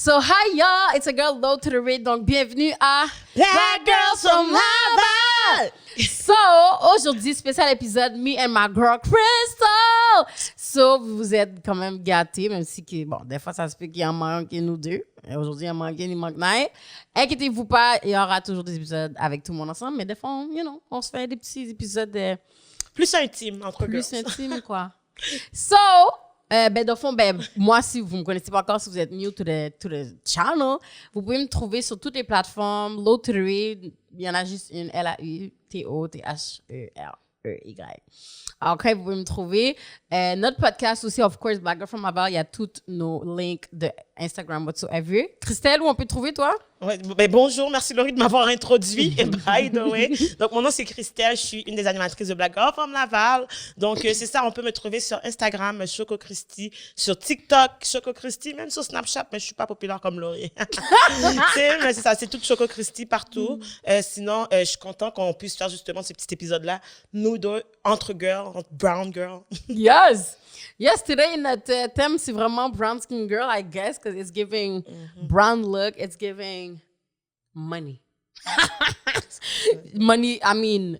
So, hi y'all, it's a girl low to the red, donc bienvenue à Black Girls from Laval! So, aujourd'hui, spécial épisode, me and my girl Crystal! So, vous êtes quand même gâtés, même si, bon, des fois, ça se peut qu'il en manque nous deux. Et aujourd'hui, il en manque il manque Naï. Inquiétez-vous pas, il y aura toujours des épisodes avec tout le monde ensemble, mais des fois, on se fait des petits épisodes plus intimes, entre plus girls. intimes, quoi. So, dans le fond, moi, si vous me connaissez pas encore, si vous êtes new to the channel, vous pouvez me trouver sur toutes les plateformes. Low to the Read, il y en a juste une, LAUTHEREY. Après, vous pouvez me trouver. Notre podcast aussi, of course, Black Girl from Laval, il y a tous nos links de Instagram, whatsoever. Christelle, où on peut te trouver, toi? Ouais, bonjour, merci Laurie de m'avoir introduit. By the way. Donc, mon nom, c'est Christelle. Je suis une des animatrices de Black Girl from Laval. Donc, c'est ça, on peut me trouver sur Instagram, Choco Christy, sur TikTok, Choco Christy, même sur Snapchat, mais je suis pas populaire comme Laurie. Mais c'est ça, c'est tout Choco Christy partout. Sinon, je suis content qu'on puisse faire justement ce petit épisode-là. Nous deux, entre girls, entre brown girls. Yes, today notre thème, c'est vraiment brown skin girl, I guess, because it's giving brown look, it's giving money. Money, I mean,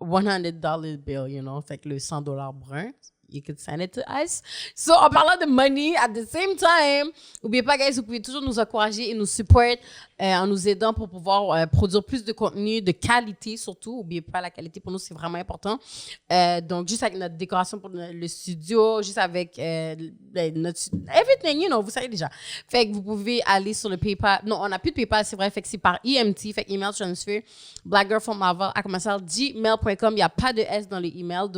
$100 bill, fait que le $100 brun, you could send it to us. So, en parlant de money, at the same time, n'oubliez pas, guys, vous pouvez toujours nous encourager et nous support en nous aidant pour pouvoir produire plus de contenu de qualité, surtout. N'oubliez pas, la qualité, pour nous, c'est vraiment important. Donc, juste avec notre décoration pour le studio, juste avec notre... Everything, vous savez déjà. Fait que vous pouvez aller sur le PayPal. Non, on n'a plus de PayPal, c'est vrai. Fait que c'est par EMT, fait que email transfer, blackgirlfromlaval@gmail.com. Il n'y a pas de S dans les emails,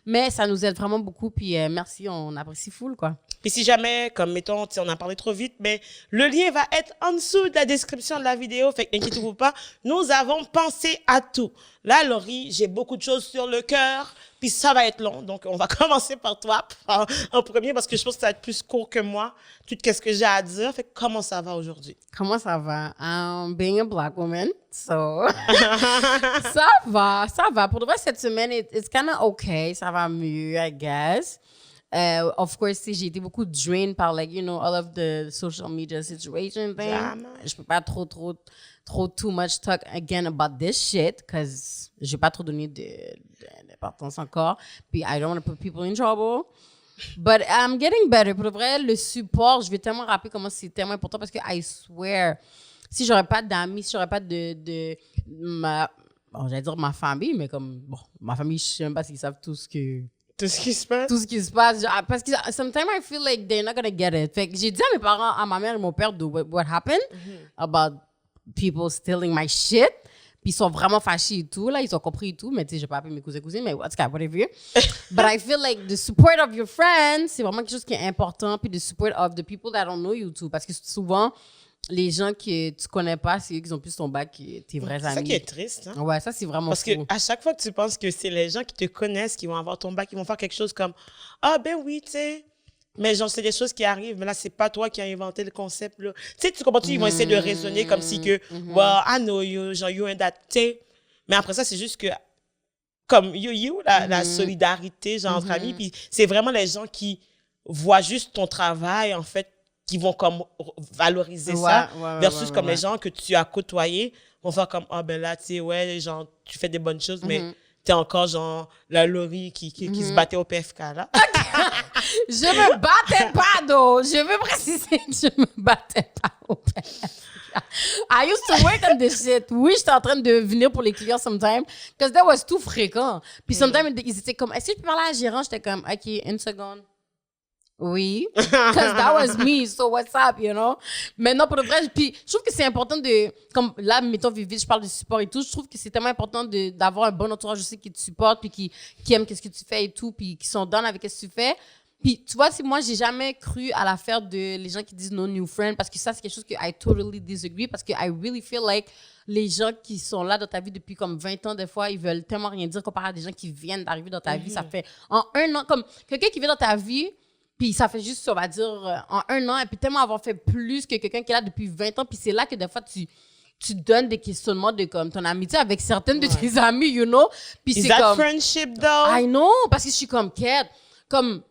mais ça nous aide vraiment beaucoup. Puis merci, on apprécie full, quoi. Puis si jamais, comme mettons, on a parlé trop vite, mais le lien va être en dessous de la description de la vidéo, fait qu'inquiétez-vous pas, nous avons pensé à tout. Là, Laurie, j'ai beaucoup de choses sur le cœur, puis ça va être long, donc on va commencer par toi en premier, parce que je pense que ça va être plus court que moi, tout ce que j'ai à dire. Fait que comment ça va aujourd'hui? Comment ça va? Being a black woman, so... ça va. Pour de vrai, cette semaine, it's kind of okay, ça va mieux, I guess. Of course, j'ai été beaucoup drained par, all of the social media situation thing. Je peux pas trop too much talk again about this shit, because j'ai pas trop donné d'importance encore. Puis I don't want to put people in trouble. But I'm getting better. Pour de vrai, le support, je vais tellement rappeler comment c'est tellement important, parce que I swear, si j'aurais pas d'amis, si j'aurais pas j'allais dire ma famille, mais ma famille, je sais même pas s'ils savent tout ce qui se passe. Parce que sometimes I feel like they're not gonna get it. Fait que j'ai dit à mes parents, à ma mère et mon père de what happened about people stealing my shit. Puis ils sont vraiment fâchés et tout, là. Ils ont compris et tout. Mais tu sais, je vais pas appeler mes cousins, mais whatever. But I feel like the support of your friends, c'est vraiment quelque chose qui est important. Puis the support of the people that don't know you too. Parce que souvent, les gens que tu connais pas, c'est eux qui ont plus ton bac que tes vrais amis. C'est ça qui est triste. Hein? Ouais, ça, c'est vraiment Parce que à chaque fois que tu penses que c'est les gens qui te connaissent qui vont avoir ton bac, qui vont faire quelque chose comme « Ah, ben oui, tu sais. » Mais genre, c'est des choses qui arrivent, mais là, c'est pas toi qui as inventé le concept, là. Tu sais, tu comprends, ils vont essayer de raisonner comme si que « Well, I know you, genre, you and that. » Tu sais. Mais après ça, c'est juste que, comme la solidarité, genre, entre amis, puis c'est vraiment les gens qui voient juste ton travail, en fait, qui vont comme valoriser ça, versus comme les gens que tu as côtoyés vont faire comme, ah ben là, tu sais, ouais, genre, tu fais des bonnes choses, mais t'es encore genre la Laurie qui se battait au PFK, là. Je me battais pas, though. Je veux préciser que je me battais pas au PFK. I used to work on this shit. Oui, j'étais en train de venir pour les clients sometimes, because that was tout fréquent. Puis sometimes, ils étaient comme, est-ce que je peux parler à la gérante? J'étais comme, OK, une seconde. Oui, because that was me, so what's up, Mais non, pour le vrai, puis je trouve que c'est important comme là, mettons, vite, je parle de support et tout, je trouve que c'est tellement important d'avoir un bon entourage aussi qui te supporte, puis qui aime qu'est-ce que tu fais et tout, puis qui sont down avec ce que tu fais. Puis tu vois, moi, j'ai jamais cru à l'affaire de les gens qui disent no new friend, parce que ça, c'est quelque chose que I totally disagree, parce que I really feel like les gens qui sont là dans ta vie depuis comme 20 ans, des fois, ils veulent tellement rien dire comparé à des gens qui viennent d'arriver dans ta vie. Ça fait en un an, comme quelqu'un qui vient dans ta vie, puis ça fait juste, on va dire, en un an, et puis tellement avoir fait plus que quelqu'un qui est là depuis 20 ans. Puis c'est là que des fois, tu donnes des questionnements de comme ton amitié avec certaines de tes amis, Puis c'est comme... Is that friendship, though? I know, parce que je suis comme, Kate, comme...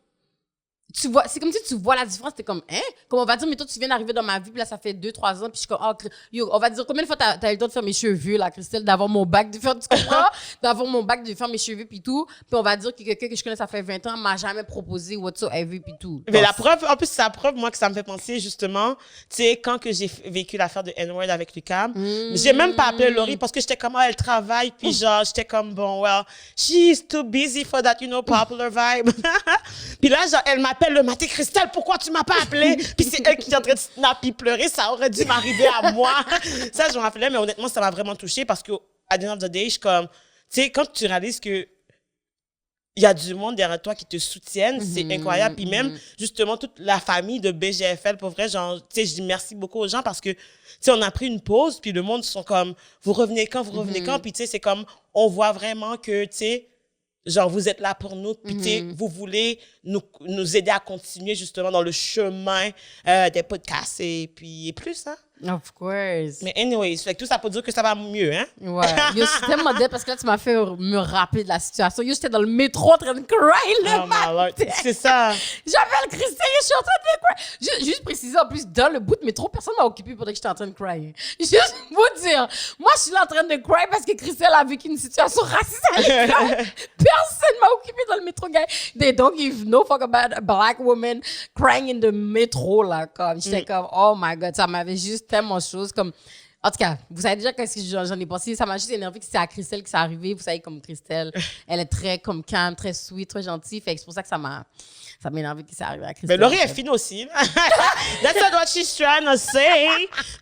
tu vois, c'est comme si tu vois la différence, t'es comme, hein? Comme on va dire, mais toi, tu viens d'arriver dans ma vie, puis là, ça fait 2-3 ans, puis je suis comme, oh, yo, on va dire, combien de fois t'as eu le temps de faire mes cheveux, là, Christelle, d'avoir mon bac, de faire, tu comprends? D'avoir mon bac, de faire mes cheveux, puis tout. Puis on va dire que quelqu'un que je connais, ça fait 20 ans, m'a jamais proposé whatsoever, puis tout. Mais la preuve, en plus, c'est la preuve, moi, que ça me fait penser, justement, tu sais, quand que j'ai vécu l'affaire de N-word avec Lucam, j'ai même pas appelé Laurie parce que j'étais comme, elle travaille, puis genre, j'étais comme, bon, well, she's too busy for that, you know, popular vibe. Puis là, genre, elle m'appelle le matin, Christelle, pourquoi tu m'as pas appelé? Puis c'est elle qui est en train de snapper, pleurer, ça aurait dû m'arriver à moi. Ça, je me rappelais, mais honnêtement, ça m'a vraiment touchée parce que, à the end of the day, je suis comme, tu sais, quand tu réalises que il y a du monde derrière toi qui te soutiennent, c'est incroyable. Puis même, justement, toute la famille de BGFL, pour vrai, genre, tu sais, je dis merci beaucoup aux gens parce que, tu sais, on a pris une pause, puis le monde sont comme, vous revenez quand? Puis, tu sais, c'est comme, on voit vraiment que, tu sais, genre, vous êtes là pour nous, puis, tu sais, vous voulez nous aider à continuer, justement, dans le chemin des podcasts et puis, et plus, hein? Of course. Mais anyways, fait que tout ça pour dire que ça va mieux, hein? Ouais. Yo, je suis tellement dead parce que là, tu m'as fait me rappeler de la situation. Yo, j'étais dans le métro en train de cry le matin. C'est ça. J'appelle Christelle et je suis en train de cry. Juste préciser, en plus, dans le bout de métro, personne m'a occupé pendant que j'étais en train de cry. Juste vous dire, moi, je suis là en train de cry parce que Christelle a vécu une situation raciste à l'école. Personne m'a occupé dans le métro, gars. They don't give no fuck about a black woman crying in the métro, là. Comme, j'étais comme, oh my God, ça m'avait juste tellement chose comme en tout cas vous savez déjà qu'est-ce que j'en ai pensé, ça m'a juste énervé que c'est à Christelle que c'est arrivé, vous savez comme Christelle elle est très comme calme, très sweet, très gentille, fait que c'est pour ça que ça m'a énervé que c'est arrivé à Christelle. Mais Laurie est fine aussi. That's not what she's trying to say.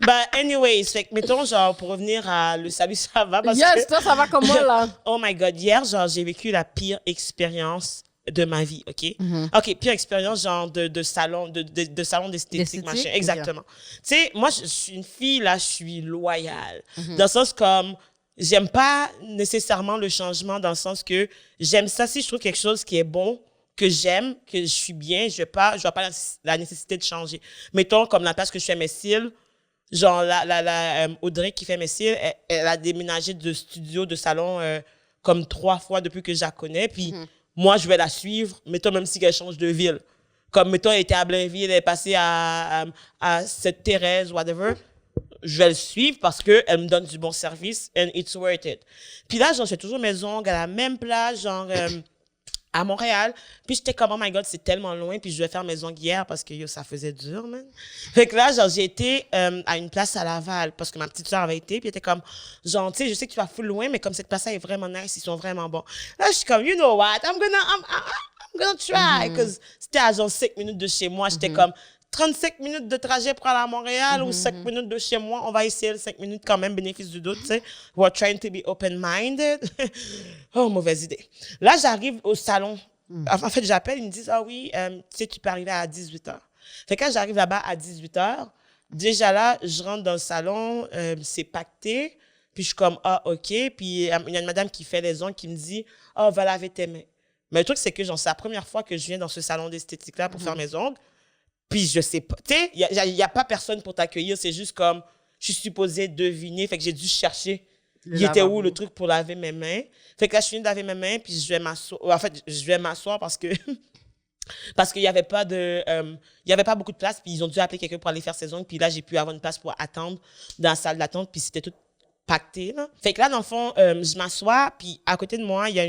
But anyways, fait que mettons genre pour revenir à le salut ça va parce yes, que toi ça va comme moi là. Oh my God, hier genre j'ai vécu la pire expérience de ma vie, OK? OK, pire expérience, genre de salon, de salon d'esthétique, machin. Exactement. Tu sais, moi, je suis une fille, là, je suis loyale. Dans le sens comme, j'aime pas nécessairement le changement, dans le sens que j'aime ça si je trouve quelque chose qui est bon, que j'aime, que je suis bien, je vois pas la nécessité de changer. Mettons, comme la place que je fais mes cils, genre, Audrey qui fait mes cils, elle a déménagé de studio, de salon, comme 3 fois depuis que je la connais, puis moi, je vais la suivre, mettons, même si elle change de ville. Comme, mettons, elle était à Blainville, elle est passée à Sainte-Thérèse, whatever. Je vais le suivre parce qu'elle me donne du bon service and it's worth it. Puis là, genre, je fais toujours mes ongles à la même place, genre, à Montréal. Puis j'étais comme, oh my God, c'est tellement loin. Puis je vais faire mes ongles hier parce que yo, ça faisait dur, man. Fait que là, genre, j'ai été à une place à Laval parce que ma petite soeur avait été. Puis elle était comme, genre, tu sais, je sais que tu vas full loin, mais comme cette place-là est vraiment nice, ils sont vraiment bons. Là, je suis comme, you know what, I'm gonna try. Because c'était à genre 5 minutes de chez moi. J'étais comme, 35 minutes de trajet pour aller à Montréal ou 5 minutes de chez moi, on va essayer les 5 minutes quand même, bénéfice du doute, tu sais. We're trying to be open-minded. Oh, mauvaise idée. Là, j'arrive au salon. En fait, j'appelle, ils me disent, ah oui, tu sais, tu peux arriver à 18h. Fait que quand j'arrive là-bas à 18h, déjà là, je rentre dans le salon, c'est pacté, puis je suis comme, ah, OK. Puis il y a une madame qui fait les ongles qui me dit, oh, va laver tes mains. Mais le truc, c'est que genre, c'est la première fois que je viens dans ce salon d'esthétique-là pour faire mes ongles. Puis je sais pas, tu sais, il y a pas personne pour t'accueillir, c'est juste comme, je suis supposée deviner, fait que j'ai dû chercher. Il était où le truc pour laver mes mains? Fait que là, je suis venue de laver mes mains, puis je vais m'asseoir. En fait, je vais m'asseoir parce que qu'il y avait pas beaucoup de place, puis ils ont dû appeler quelqu'un pour aller faire ses ongles, puis là, j'ai pu avoir une place pour attendre dans la salle d'attente, puis c'était tout pacté, là. Fait que là, dans le fond, je m'assois, puis à côté de moi, il y a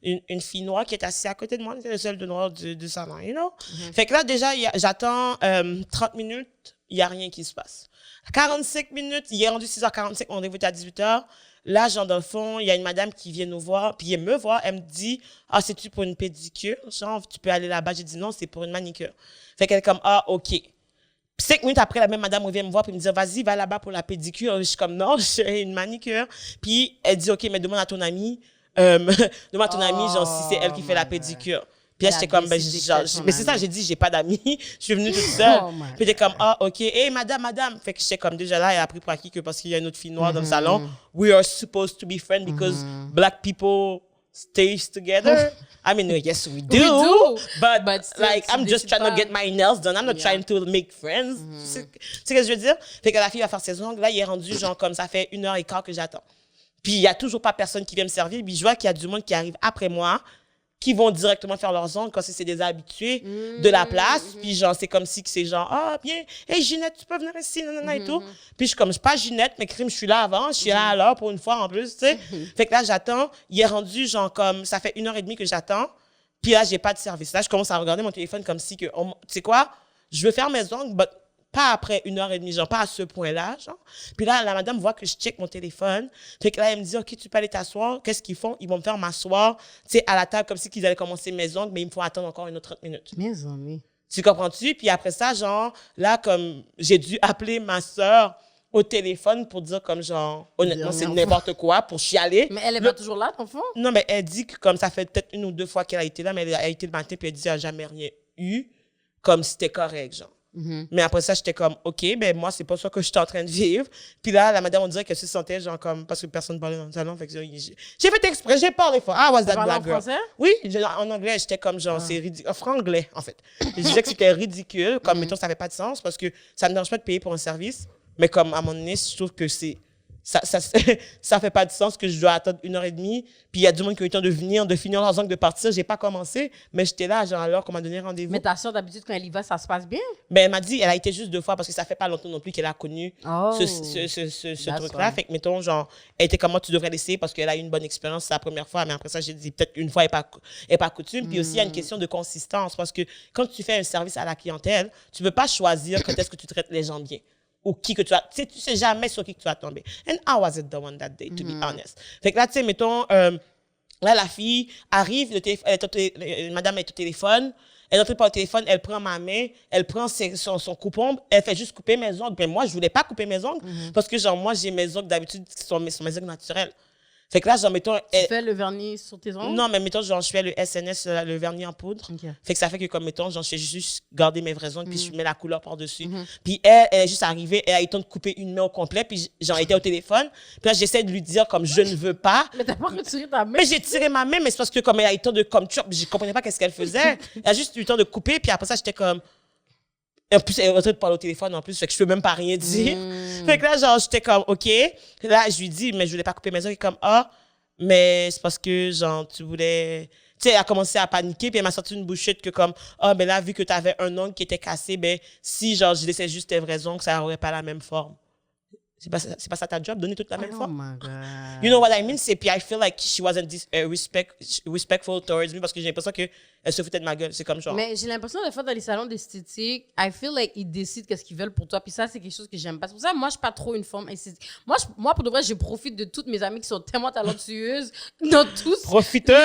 une fille noire qui est assise à côté de moi, c'est le seul de noir du salon, you know? Fait que là, déjà, j'attends 30 minutes, il n'y a rien qui se passe. 45 minutes, il est rendu 6h45, mon rendez-vous était à 18h. Là, genre, dans le fond, il y a une madame qui vient nous voir, puis elle me voit, elle me dit, ah, c'est-tu pour une pédicure? Genre, tu peux aller là-bas. J'ai dit non, c'est pour une manicure. Fait qu'elle est comme, ah, OK. Puis 5 minutes après, la même madame revient me voir, puis me dit, vas-y, va là-bas pour la pédicure. Je suis comme, non, j'ai une manicure. Puis elle dit, OK, mais demande à ton amie, genre, si c'est elle qui fait la pédicure. Puis là, j'étais comme, ben, mais c'est ça, j'ai dit, j'ai pas d'amis. Je suis venue toute seule. Puis elle était comme, ah, OK. Hey, madame. Fait que j'étais comme, déjà là, elle a pris pour acquis que parce qu'il y a une autre fille noire dans le salon, we are supposed to be friends because black people stays together. I mean, yes, we do. But like, I'm just trying to get my nails done. I'm not trying to make friends. Tu sais ce que je veux dire? Fait que la fille va faire ses ongles. Là, il est rendu, genre, comme ça fait 1h15 que j'attends. Puis il y a toujours pas personne qui vient me servir. Puis je vois qu'il y a du monde qui arrive après moi, qui vont directement faire leurs ongles quand c'est des habitués de la place. Puis genre, c'est comme si que c'est genre, ah, bien, hey Ginette, tu peux venir ici, nanana et tout. Puis je suis pas Ginette, mais crime, je suis là avant, je suis là à l'heure pour une fois en plus, tu sais. Fait que là, j'attends. Il est rendu genre comme, ça fait 1h30 que j'attends. Puis là, j'ai pas de service. Là, je commence à regarder mon téléphone comme si que, tu sais quoi, je veux faire mes ongles, mais pas après 1h30, genre pas à ce point-là, genre. Puis là, la madame voit que je check mon téléphone. Fait que là, elle me dit, OK, tu peux aller t'asseoir. Qu'est-ce qu'ils font? Ils vont me faire m'asseoir, tu sais, à la table comme si qu'ils allaient commencer mes ongles, mais il me faut attendre encore une autre 30 minutes. Mes amis. Tu comprends-tu? Puis après ça, genre, là, comme j'ai dû appeler ma sœur au téléphone pour dire comme genre, honnêtement, c'est n'importe quoi, pour chialer. Mais elle est pas toujours là, ton fond? Non, mais elle dit que comme ça fait peut-être 1 ou 2 fois qu'elle a été là, mais elle a été le matin, puis elle dit qu'elle n'a jamais rien eu, comme c'était correct, genre. Mais après ça, j'étais comme, OK, ben moi, c'est pas ça que j'étais en train de vivre. Puis là, la madame, on dirait qu'elle se sentait genre comme, parce que personne parlait dans le salon. Fait que j'ai fait exprès, j'ai parlé fort. Ah, was that black girl? Français? Oui, en anglais, j'étais comme genre, c'est ridicule. En franglais, en fait. Je disais que c'était ridicule, comme, mettons, ça avait pas de sens parce que ça ne dérange pas de payer pour un service. Mais comme, à mon donné, je trouve que ça fait pas de sens que je dois attendre 1h30. Puis il y a du monde qui a eu le temps de venir, de finir leurs ongles, de partir. J'ai pas commencé, mais j'étais là, genre, alors qu'on m'a donné rendez-vous. Mais ta soeur, d'habitude, quand elle y va, ça se passe bien? Ben, elle m'a dit, elle a été juste 2 fois parce que ça fait pas longtemps non plus qu'elle a connu ce truc-là. Fait que, mettons, genre, elle était comme moi, tu devrais l'essayer parce qu'elle a eu une bonne expérience, c'est la première fois. Mais après ça, j'ai dit, peut-être une fois, elle n'est pas coutume. Puis aussi, il y a une question de consistance parce que quand tu fais un service à la clientèle, tu veux pas choisir quand est-ce que tu traites les gens bien. Ou qui que tu as, tu sais jamais sur qui que tu vas tomber. And I wasn't the one that day, to be honest. Fait que là, tu sais, mettons, là, la fille arrive, madame est au téléphone, elle n'entre pas au téléphone, elle prend ma main, elle prend son coupe-ongle, elle fait juste couper mes ongles. Mais moi, je voulais pas couper mes ongles, parce que, genre, moi, j'ai mes ongles d'habitude qui sont mes ongles naturels. Fait que là, genre, mettons... Tu fais le vernis sur tes ongles? Non, mais mettons, genre, je fais le SNS, le vernis en poudre. Okay. Fait que ça fait que, comme, mettons, genre, je fais juste garder mes vrais ongles, puis je mets la couleur par-dessus. Puis elle est juste arrivée, elle a eu le temps de couper une main au complet, puis j'en étais au téléphone. Puis là, j'essaie de lui dire, comme, je ne veux pas. Mais t'as pas retiré ta main? Mais j'ai tiré ma main, mais c'est parce que, comme, elle a eu le temps de, comme, je comprenais pas qu'est-ce qu'elle faisait. Elle a juste eu le temps de couper, puis après ça, j'étais comme... En plus, elle est en train de parler au téléphone, en plus, fait que je peux même pas rien dire. Fait que là, genre, j'étais comme, OK. Là, je lui dis, mais je voulais pas couper mes ongles. Elle est comme, ah... Mais c'est parce que, genre, tu voulais... Tu sais, elle a commencé à paniquer, puis elle m'a sorti une bouchette que comme, ah, ben là, vu que tu avais un ongle qui était cassé, ben si, genre, je laissais juste tes vrais ongles, ça aurait pas la même forme. C'est pas ça ta job, donner toute la même forme. Oh my God. You know what I mean? C'est, puis I feel like she wasn't respectful towards me, parce que j'ai l'impression qu'elle se foutait de ma gueule. C'est comme genre... Mais j'ai l'impression, des fois, dans les salons d'esthétique, I feel like ils décident qu'est-ce qu'ils veulent pour toi. Puis ça, c'est quelque chose que j'aime pas. C'est pour ça que moi, je suis pas trop une forme esthétique. Moi, pour de vrai, je profite de toutes mes amies qui sont tellement talentueuses. Dans tous. Profiteuse!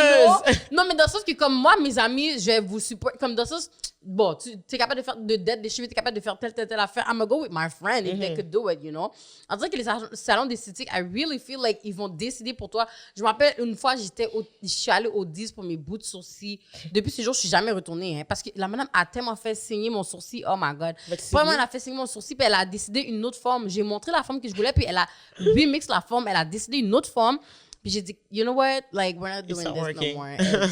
Non, mais dans le sens que, comme moi, mes amis, je vais vous supporter. Comme dans le sens, bon, tu es capable de faire des cheveux, tu es capable de faire telle affaire. I'm gonna go with my friend if they could do it, you know? En dirait que les salons d'esthétique, I really feel like ils vont décider pour toi. Je me rappelle une fois, je suis allée au 10 pour mes bouts de sourcils. Depuis ce jour, je suis jamais retournée, hein, parce que la madame a tellement fait saigner mon sourcil. Oh my God. Vraiment, elle a fait saigner mon sourcil, puis elle a décidé une autre forme. J'ai montré la forme que je voulais, puis elle a remix la forme, elle a décidé une autre forme. Puis j'ai dit, you know what? Like, we're not doing this working. no more.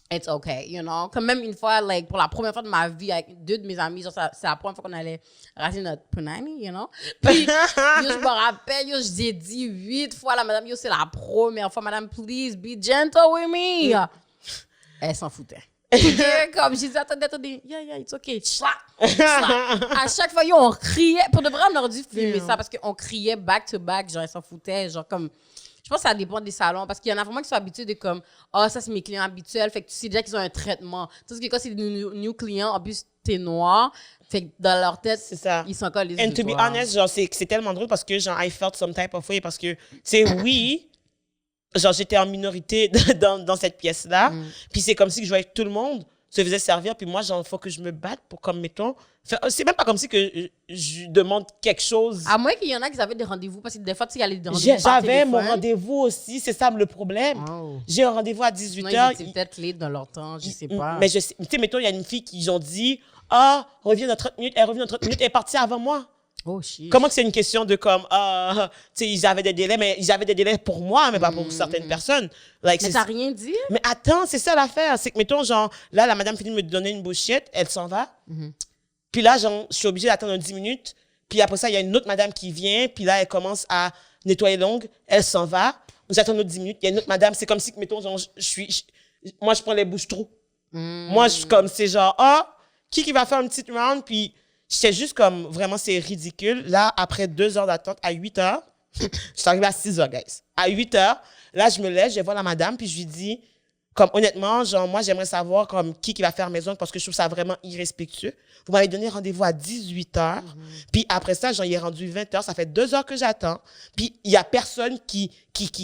It's okay, you know. Comme même une fois, like, pour la première fois de ma vie, avec 2 de mes amis, genre, c'est la première fois qu'on allait raser notre punani, you know. Puis, yo, je me rappelle, yo, j'ai dit 8 fois à la madame, yo, c'est la première fois, madame, please be gentle with me. Elle s'en foutait. Comme, j'ai dit, attendez, yeah, it's okay. Slap. À chaque fois, yo, on criait. Pour de vrai, on aurait dû filmer ça parce qu'on criait back to back, genre, elle s'en foutait, genre, comme... Je pense que ça dépend des salons parce qu'il y en a vraiment qui sont habitués de comme ça c'est mes clients habituels, fait que tu sais déjà qu'ils ont un traitement. Parce que quand c'est des new clients, en plus t'es noir, fait que dans leur tête c'est ça. Ils sont encore les And to be honest, genre c'est tellement drôle parce que genre I felt some type of way parce que tu sais oui, genre j'étais en minorité dans cette pièce là, puis c'est comme si que je voyais que tout le monde se faisait servir, puis moi genre faut que je me batte pour comme mettons c'est même pas comme si que je demande quelque chose. À moins qu'il y en a qui avaient des rendez-vous, parce que des fois, tu sais, il y a des rendez-vous j'avais mon rendez-vous aussi, c'est ça le problème. J'ai un rendez-vous à 18h. Ils étaient peut-être late dans leur temps, je sais pas. Mais tu sais, mettons, il y a une fille qui ont dit, reviens dans 30 minutes, elle revient dans 30 minutes, elle est partie avant moi. Oh, shit. Comment que c'est une question de comme, tu sais, ils avaient des délais, mais ils avaient des délais pour moi, mais pas pour certaines personnes. Like, mais t'as rien dit? Mais attends, c'est ça l'affaire. C'est que, mettons, genre, là, la madame finit de me donner une bouchette, elle s'en va. Puis là, genre, je suis obligée d'attendre 10 minutes. Puis après ça, il y a une autre madame qui vient. Puis là, elle commence à nettoyer l'ongle. Elle s'en va. J'attends 10 minutes. Il y a une autre madame. C'est comme si, mettons, genre, moi, je prends les bouches-trous. Moi, je suis comme, c'est genre, qui va faire une petite round? Puis, j'étais juste comme, vraiment, c'est ridicule. Là, après 2 heures d'attente, à 8 heures, je suis arrivée à 6 heures, guys. À 8 heures, là, je me lève, je vois la madame, puis je lui dis, comme, honnêtement, genre, moi, j'aimerais savoir, comme, qui va faire mes ongles parce que je trouve ça vraiment irrespectueux. Vous m'avez donné rendez-vous à 18 heures. Puis après ça, j'en ai rendu 20 heures. Ça fait 2 heures que j'attends. Puis il y a personne qui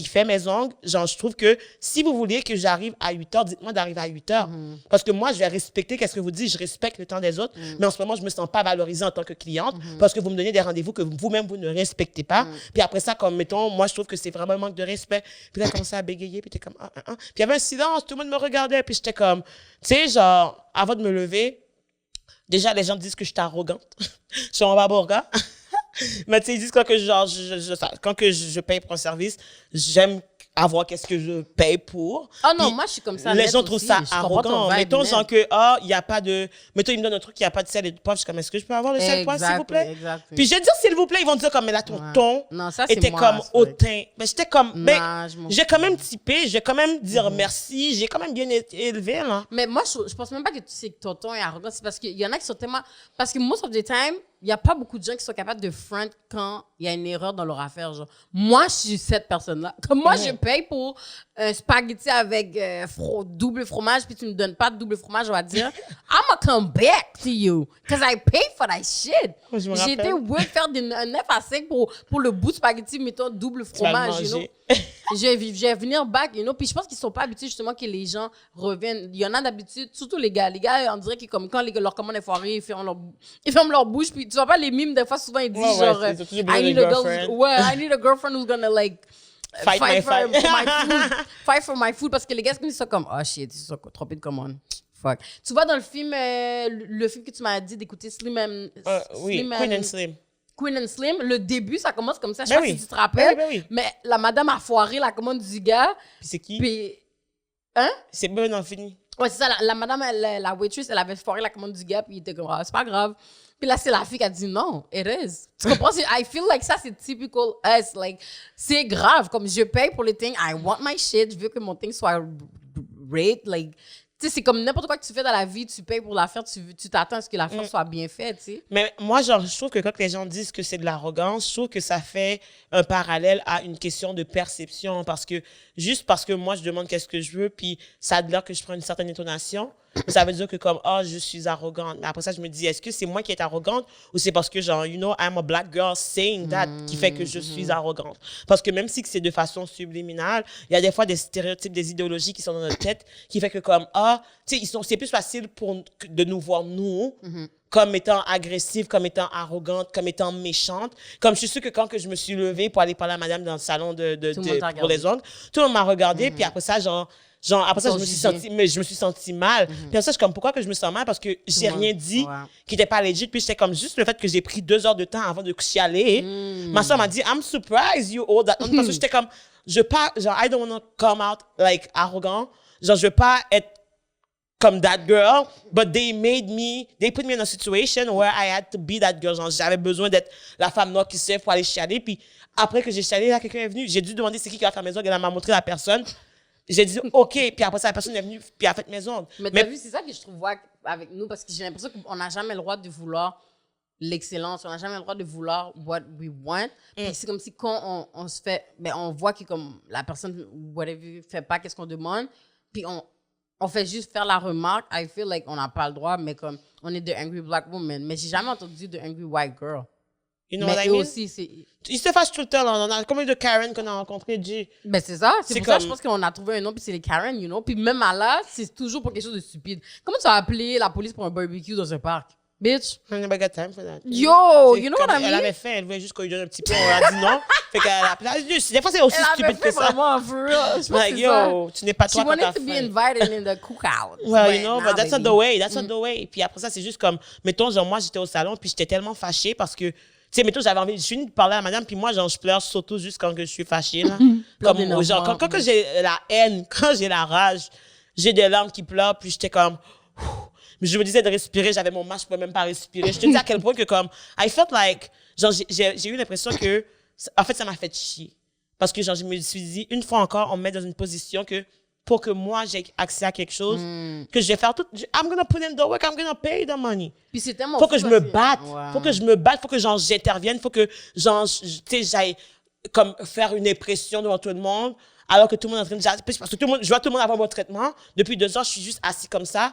fait mes ongles. Genre, je trouve que si vous vouliez que j'arrive à 8 heures, dites-moi d'arriver à 8 heures. Parce que moi, je vais respecter qu'est-ce que vous dites. Je respecte le temps des autres. Mais en ce moment, je me sens pas valorisée en tant que cliente parce que vous me donnez des rendez-vous que vous-même, vous ne respectez pas. Puis après ça, comme, mettons, moi, je trouve que c'est vraiment un manque de respect. Puis là, elle commençait à bégayer. Puis t'es comme, Puis il y avait un silence. Tout le monde me regardait. Puis j'étais comme, tu sais, genre, avant de me lever, déjà, les gens disent que je suis arrogante. Je suis en baborga. Mais tu sais, ils disent quand que, genre, quand que je paye pour un service, j'aime avoir qu'est-ce que je paye pour. Oh non, Puis moi, je suis comme ça. les gens trouvent aussi. ça Je comprends ton arrogant. vibe, Mettons, net. genre que, il n'y a pas de... Mettons, ils me donnent un truc, il n'y a pas de sel et de poivre. Je suis comme, est-ce que je peux avoir le sel et de poivre, s'il vous plaît? Exactement. Puis je vais dire, s'il vous plaît, ils vont dire comme, mais là, ton ton Non, ça, c'est était moi, comme c'est vrai. hautain. Mais j'étais comme, Non, mais je m'en j'ai quand même typé, je vais quand même dire merci, j'ai quand même bien élevé, là. Mais moi, je pense même pas que tu sais que ton ton est arrogant. C'est parce qu'il y en a qui sont tellement. Parce que most of the time, il n'y a pas beaucoup de gens qui sont capables de front quand il y a une erreur dans leur affaire. Genre, moi, je suis cette personne-là. Comme moi, je paye pour un spaghetti avec double fromage, puis tu me donnes pas de double fromage, on va dire, I'ma come back to you. Because I paid for that shit. Je me J'ai été rappelle. work faire un 9 à 5 pour le bout de spaghetti, mettons double vas le fromage, you know. manger. Je vais venir back, you know. Puis je pense qu'ils sont pas habitués justement que les gens reviennent. Il y en a d'habitude, surtout les gars. Les gars, on dirait que comme quand leur commande est foirée, ils ferment leur bouche. Puis tu vois pas les mimes, des fois, souvent ils disent Ouais, genre, c'est toujours besoin I need de a girl, girlfriend. ouais, I need a girlfriend who's gonna like Fight my for fight. my food. Fight for my food. Parce que les gars, ils sont comme, oh shit, ils se sont trompés de commande. Fuck. Tu vois dans le film, le film que tu m'as dit d'écouter, Slim and... Oui, Slim Queen and Slim. Queen and Slim, le début, ça commence comme ça. Je sais Ben pas oui. si tu te rappelles. Ben oui. Mais la madame a foiré la commande du gars. Puis c'est qui? Puis, hein? C'est bien non fini. Ouais, c'est ça. La madame, la waitress, elle avait foiré la commande du gars. Puis il était comme, ah, c'est pas grave. Puis là, c'est la fille qui a dit non, it is. Tu comprends? I feel like ça, c'est typical us. Like, c'est grave. Comme je paye pour les things, I want my shit. Je veux que mon thing soit rate. Like, tu sais, c'est comme n'importe quoi que tu fais dans la vie, tu payes pour l'affaire, tu t'attends à ce que l'affaire soit bien faite, tu sais. Mais moi, genre, je trouve que quand les gens disent que c'est de l'arrogance, je trouve que ça fait un parallèle à une question de perception. Parce que, juste parce que moi, je demande qu'est-ce que je veux, puis ça a l'air que je prends une certaine intonation, ça veut dire que comme, je suis arrogante. Mais après ça, je me dis, est-ce que c'est moi qui est arrogante ou c'est parce que, genre, you know, I'm a black girl saying that qui fait que je suis arrogante? Parce que même si c'est de façon subliminale, il y a des fois des stéréotypes, des idéologies qui sont dans notre tête qui fait que comme, tu sais, c'est plus facile de nous voir, nous, comme étant agressive, comme étant arrogante, comme étant méchante. Comme je suis sûre que quand que je me suis levée pour aller parler à madame dans le salon Tout le monde t'a pour les ongles, tout le monde m'a regardé, puis après ça, après ça, je me suis sentie mal. Puis après ça, je suis comme, pourquoi que je me sens mal? Parce que j'ai rien dit qui n'était pas legit. Puis j'étais comme, juste le fait que j'ai pris 2 heures de temps avant de chialer. Ma soeur m'a dit, I'm surprised you all that. Parce que j'étais comme, genre, I don't want to come out like arrogant. Genre, je veux pas être comme that girl, but they put me in a situation where I had to be that girl. Genre, j'avais besoin d'être la femme noire qui sait pour aller chialer. Puis après que j'ai chialé, là, quelqu'un est venu. J'ai dû demander c'est qui va faire mes ongles. Elle m'a montré la personne. J'ai dit OK. Puis après ça, la personne est venue puis a fait mes ongles. Mais t'as vu, c'est ça que je trouve avec nous, parce que j'ai l'impression qu'on n'a jamais le droit de vouloir l'excellence, on n'a jamais le droit de vouloir what we want. Puis c'est comme si quand on se fait, ben on voit que comme la personne, whatever, fait pas qu'est-ce qu'on demande, puis on fait juste faire la remarque. I feel like on n'a pas le droit, mais comme on est de angry black woman. Mais j'ai jamais entendu de angry white girl. You know mais what I eux mean? aussi, c'est... Ils se fâchent tout le temps. Là. On a combien de Karen qu'on a rencontrés, G? Ben c'est ça. C'est pour ça comme... je pense qu'on a trouvé un nom, puis c'est les Karen, you know. Puis même à là, c'est toujours pour quelque chose de stupide. Comment tu as appelé la police pour un barbecue dans un parc? Bitch. I never got time for that. Yo, you know what I mean? Elle avait faim, elle voulait juste qu'on lui donne un petit peu. On a dit non. Fait qu'elle a appelé. Des fois, c'est aussi stupide que ça. Vraiment, for real. Je pense Like, que c'est ça. yo, tu n'es pas toi She quand t'as wanted to be faim. invited in the cookout. Well, you know, but that's not baby. the way. That's not the way. Puis après ça, c'est juste comme, mettons, genre, moi, j'étais au salon, puis j'étais tellement fâchée parce que, tu sais, mettons, j'avais envie, je suis venue de parler à madame, puis moi, genre, je pleure surtout juste quand que je suis fâchée, là. Comme, genre, quand que j'ai la haine, quand j'ai la rage, j'ai des larmes qui pleurent, puis j'étais comme, je me disais de respirer, j'avais mon masque, je pouvais même pas respirer. Je te dis à quel point que comme, I felt like, genre, j'ai eu l'impression que, en fait, ça m'a fait chier. Parce que, genre, je me suis dit, une fois encore, on me met dans une position que pour que moi, j'ai accès à quelque chose, que je vais faire tout. I'm gonna put in the work, I'm gonna pay the money. Puis c'est tellement Faut que je me batte. Ouais. Faut que je me batte, faut que genre j'intervienne, faut que genre, tu sais, j'aille comme faire une impression devant tout le monde, alors que tout le monde est en train de... Parce que tout le monde, je vois tout le monde avoir mon traitement. Depuis 2 ans, je suis juste assis comme ça,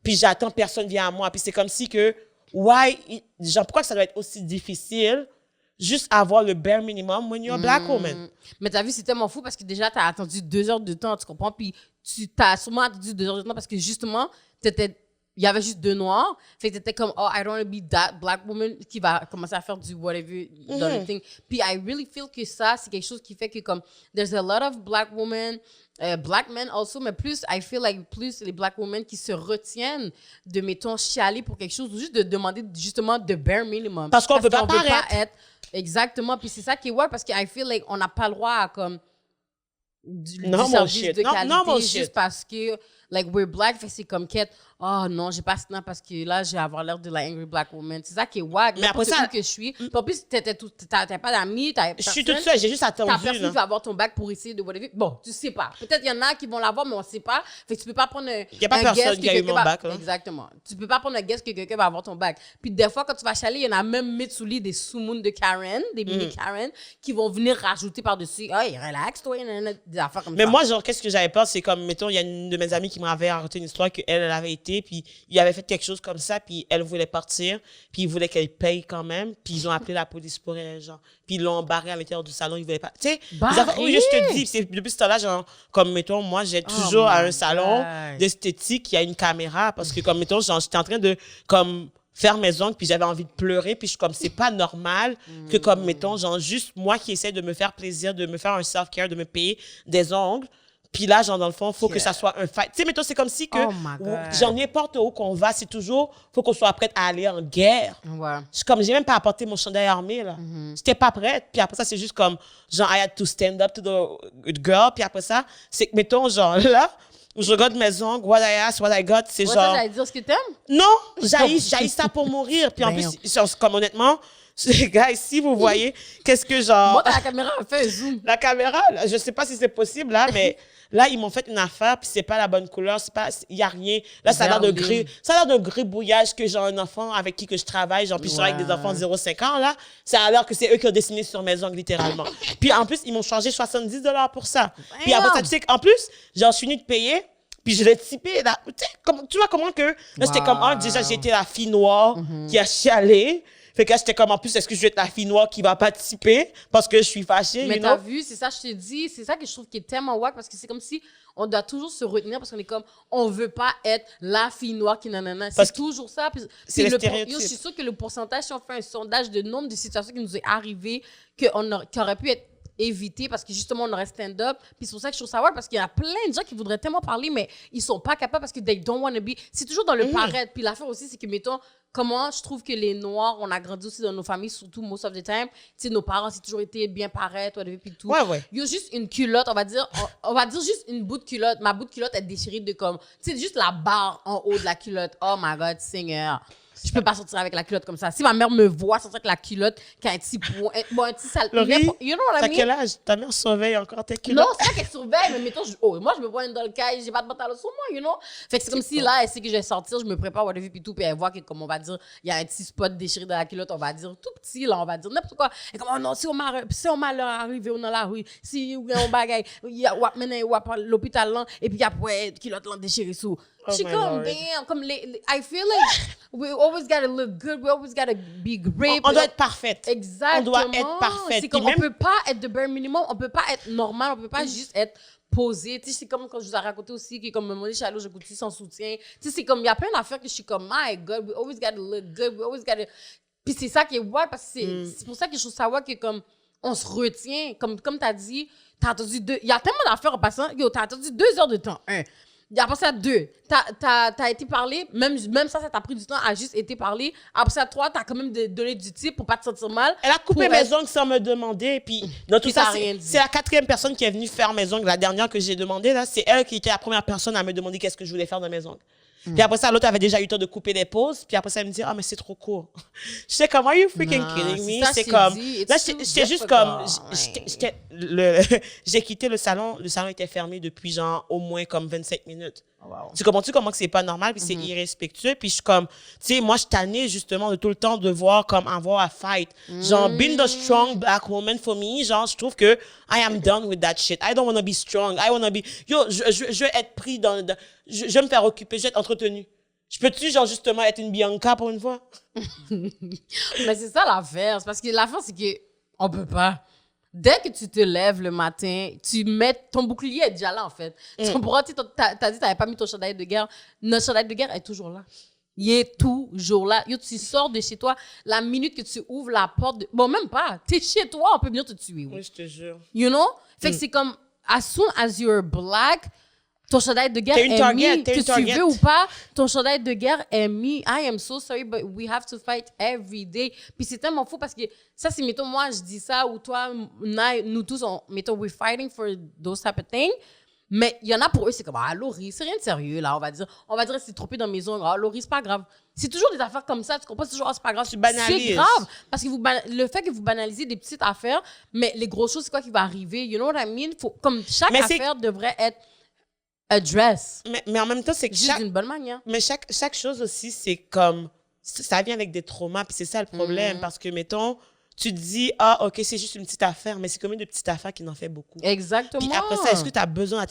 puis j'attends personne vient à moi. Puis c'est comme si que, genre, pourquoi que ça doit être aussi difficile juste avoir le bare minimum when you're a black woman? Mais t'as vu, c'est tellement fou parce que déjà, t'as attendu 2 heures de temps, tu comprends? Puis tu t'as sûrement attendu 2 heures de temps parce que justement, il y avait juste 2 noirs. Fait que t'étais comme, oh, I don't want to be that black woman qui va commencer à faire du whatever dans le thing. Puis I really feel que ça, c'est quelque chose qui fait que comme, there's a lot of black women, black men also, mais plus, I feel like plus les black women qui se retiennent de, mettons, chialer pour quelque chose ou juste de demander justement de bare minimum. Parce qu'on veut pas veut pas paraître. être... Exactement. Puis c'est ça qui est ouais parce que I feel like on n'a pas le droit à comme du service de qualité juste parce que like we're black, fait que c'est comme quête. Oh non, j'ai pas ce temps parce que là, j'ai avoir l'air de la angry black woman. C'est ça qui est wack. Mais après ça, que je suis. Puis en plus, t'avais pas d'amis, je suis toute seule, j'ai juste attendu. T'as personne qui va avoir ton bac pour essayer de whatever. Bon, tu sais pas. Peut-être il y en a qui vont l'avoir, mais on sait pas. Fait que tu peux pas prendre un. Il y a pas personne qui a eu mon bac. Exactement. Tu peux pas prendre un guess que quelqu'un va avoir ton bac. Puis des fois, quand tu vas chialer, il y en a même Mitsuli, des sous-moons de Karen, des mini Karen, qui vont venir rajouter par-dessus. Hey, relax, toi, des affaires comme ça. Mais moi, genre, qu'est-ce que j'avais peur, c'est comme, mettons, il y a une de mes amies qui m'avait raconté une histoire qu'elle avait été, puis il avait fait quelque chose comme ça, puis elle voulait partir, puis ils voulaient qu'elle paye quand même, puis ils ont appelé la police pour elle, genre. Puis ils l'ont barré à l'intérieur du salon, ils voulaient pas. Tu sais, oui, je te dis, c'est depuis ce temps-là, genre, comme, mettons, moi, j'ai toujours à un salon d'esthétique, il y a une caméra, parce que, comme, mettons, genre, j'étais en train de, comme, faire mes ongles, puis j'avais envie de pleurer, puis je suis comme, c'est pas normal que, comme, mettons, genre, juste moi qui essaie de me faire plaisir, de me faire un self-care, de me payer des ongles, puis là, genre, dans le fond, faut que ça soit un fight. Tu sais, mettons, c'est comme si que, genre, n'importe où qu'on va, c'est toujours, faut qu'on soit prête à aller en guerre. Ouais. Je suis comme, j'ai même pas apporté mon chandail armé, là. J'étais pas prête. Puis après ça, c'est juste comme, genre, I had to stand up to the girl. Puis après ça, c'est que, mettons, genre, là, où je regarde mes ongles, what I ask, what I got, c'est genre... Ça, j'allais dire ce que t'aimes? Non, j'haïs ça pour mourir. Puis en plus, comme honnêtement, les gars, si vous voyez, qu'est-ce que genre... Moi, la caméra a fait un zoom. La caméra, là, je sais pas si c'est possible, là, mais là, ils m'ont fait une affaire, puis c'est pas la bonne couleur, il y a rien. Là, ça a l'air de gribouillage que j'ai un enfant avec qui que je travaille, genre, puis je travaille avec des enfants de 0,5 ans, là. Ça a l'air que c'est eux qui ont dessiné sur mes ongles, littéralement. Puis en plus, ils m'ont chargé 70 $ pour ça. Puis après ça, tu sais, en plus, genre, je suis venue de payer, puis je l'ai typé, là. Tu vois comment que... Là, j'étais comme, déjà, j'ai été la fille noire qui a chialé. Fait que là, j'étais comme, en plus, est-ce que je vais être la fille noire qui va participer parce que je suis fâchée, mais t'as vu, c'est ça, je te dis, c'est ça que je trouve qui est tellement wack parce que c'est comme si on doit toujours se retenir parce qu'on est comme, on veut pas être la fille noire qui nanana. C'est toujours ça. C'est le stéréotype. Je suis sûre que le pourcentage, si on fait un sondage de nombre de situations qui nous est arrivé, qui aurait pu être évité parce que justement on aurait stand-up, puis c'est pour ça que je trouve ça wack parce qu'il y a plein de gens qui voudraient tellement parler mais ils sont pas capables parce que they don't want to be, c'est toujours dans le paraître. Puis l'affaire aussi c'est que mettons comment je trouve que les noirs on a grandi aussi dans nos familles, surtout most of the time, tu sais, nos parents c'est toujours été bien paraître puis tout. Il y a juste une culotte, on va dire juste une bout de culotte, ma bout de culotte est déchirée de comme, tu sais, juste la barre en haut de la culotte. Oh my god, Seigneur, je peux pas sortir avec la culotte comme ça. Si ma mère me voit sortir avec la culotte qui a un petit point, un petit sale. You know what I mean? T'as quel âge? Ta mère surveille encore tes culottes? Non, c'est pas qu'elle surveille, mais mettons, moi, je me vois dans le caille, j'ai pas de pantalon sur moi, you know? Fait que c'est comme si là, elle sait que je vais sortir, je me prépare, whatever, puis tout, puis elle voit que, comme on va dire, il y a un petit spot déchiré dans la culotte, on va dire, tout petit, là, on va dire, n'importe quoi. Et comme, oh non, si on m'a arrivé dans la rue, si on bagaille, il y a l'hôpital, là, et puis après, culotte, là, déchirée sous. Je suis comme, damn, comme I feel like we always gotta look good, we always gotta be great. On doit être parfaite. Exactement. On doit être parfaite. C'est comme, on peut pas être de bare minimum, on peut pas être normal, on peut pas juste être posé. Tu sais, c'est comme quand je vous ai raconté aussi que comme mon je suis allée au jacuzzi sans soutien. Tu sais, c'est comme, il y a plein d'affaires que je suis comme, my God, we always gotta look good, we always gotta... Puis c'est ça qui est wack, parce que c'est pour ça que je trouve ça wack que comme, on se retient, comme t'as dit, t'as attendu il y a tellement d'affaires en passant, t'as attendu 2 heures de temps, après ça, 2, t'as été parlé, même ça t'a pris du temps à juste été parlé. Après ça, 3, t'as quand même donné du type pour pas te sentir mal. Elle a coupé mes ongles sans me demander. Puis dans tout ça, c'est la 4e personne qui est venue faire mes ongles. La dernière que j'ai demandé, là, c'est elle qui était la première personne à me demander qu'est-ce que je voulais faire dans mes ongles. Puis après ça, l'autre avait déjà eu le temps de couper des pauses. Puis après ça, elle me dit, mais c'est trop court. Je sais comme, are you freaking kidding me? C'est comme, là, j'étais juste comme, j'ai quitté le salon était fermé depuis genre au moins comme 25 minutes. Wow. Tu comprends-tu comment que c'est pas normal, puis c'est irrespectueux, puis je suis comme, tu sais, moi, je suis tannée, justement, de tout le temps devoir, comme, avoir à fight. Genre, being the strong black woman for me, genre, je trouve que I am done with that shit. I don't want to be strong. I want to be, yo, je veux être pris je veux me faire occuper, je veux être entretenue. Je peux-tu, genre, justement, être une Bianca pour une fois? Mais c'est ça l'affaire. C'est parce que l'affaire, c'est que on peut pas. Dès que tu te lèves le matin, tu mets ton bouclier est déjà là, en fait. Tu comprends? T'as dit que t'avais pas mis ton chandail de guerre. Notre chandail de guerre est toujours là. Il est toujours là. Yo, tu sors de chez toi, la minute que tu ouvres la porte bon, même pas. T'es chez toi, on peut venir te tuer. Oui, je te jure. You know? Fait que c'est comme, as soon as you're black, ton chandail de guerre T'es une est target, mis, t'es une que tu target. veux ou pas, ton chandail de guerre est mis. I am so sorry, but we have to fight every day. Puis c'est tellement fou parce que ça, c'est, mettons, moi, je dis ça, ou toi, nous tous, mettons, we're fighting for those type of things. Mais il y en a pour eux, c'est comme, ah, Laurie, c'est rien de sérieux, là, on va dire, c'est trompé dans la maison, ah, Laurie, c'est pas grave. C'est toujours des affaires comme ça, tu comprends? C'est toujours, ah, c'est pas grave. Tu banalises. C'est grave, parce que le fait que vous banalisez des petites affaires, mais les grosses choses, c'est quoi qui va arriver? You know what I mean? Comme chaque affaire devrait être address. Mais en même temps, c'est que juste d'une bonne manière. Mais chaque chose aussi, c'est comme, ça vient avec des traumas, puis c'est ça le problème, parce que, mettons, tu te dis, ah, OK, c'est juste une petite affaire, mais c'est comme une petite affaire qui en fait beaucoup. Exactement. Puis après ça, est-ce que tu as besoin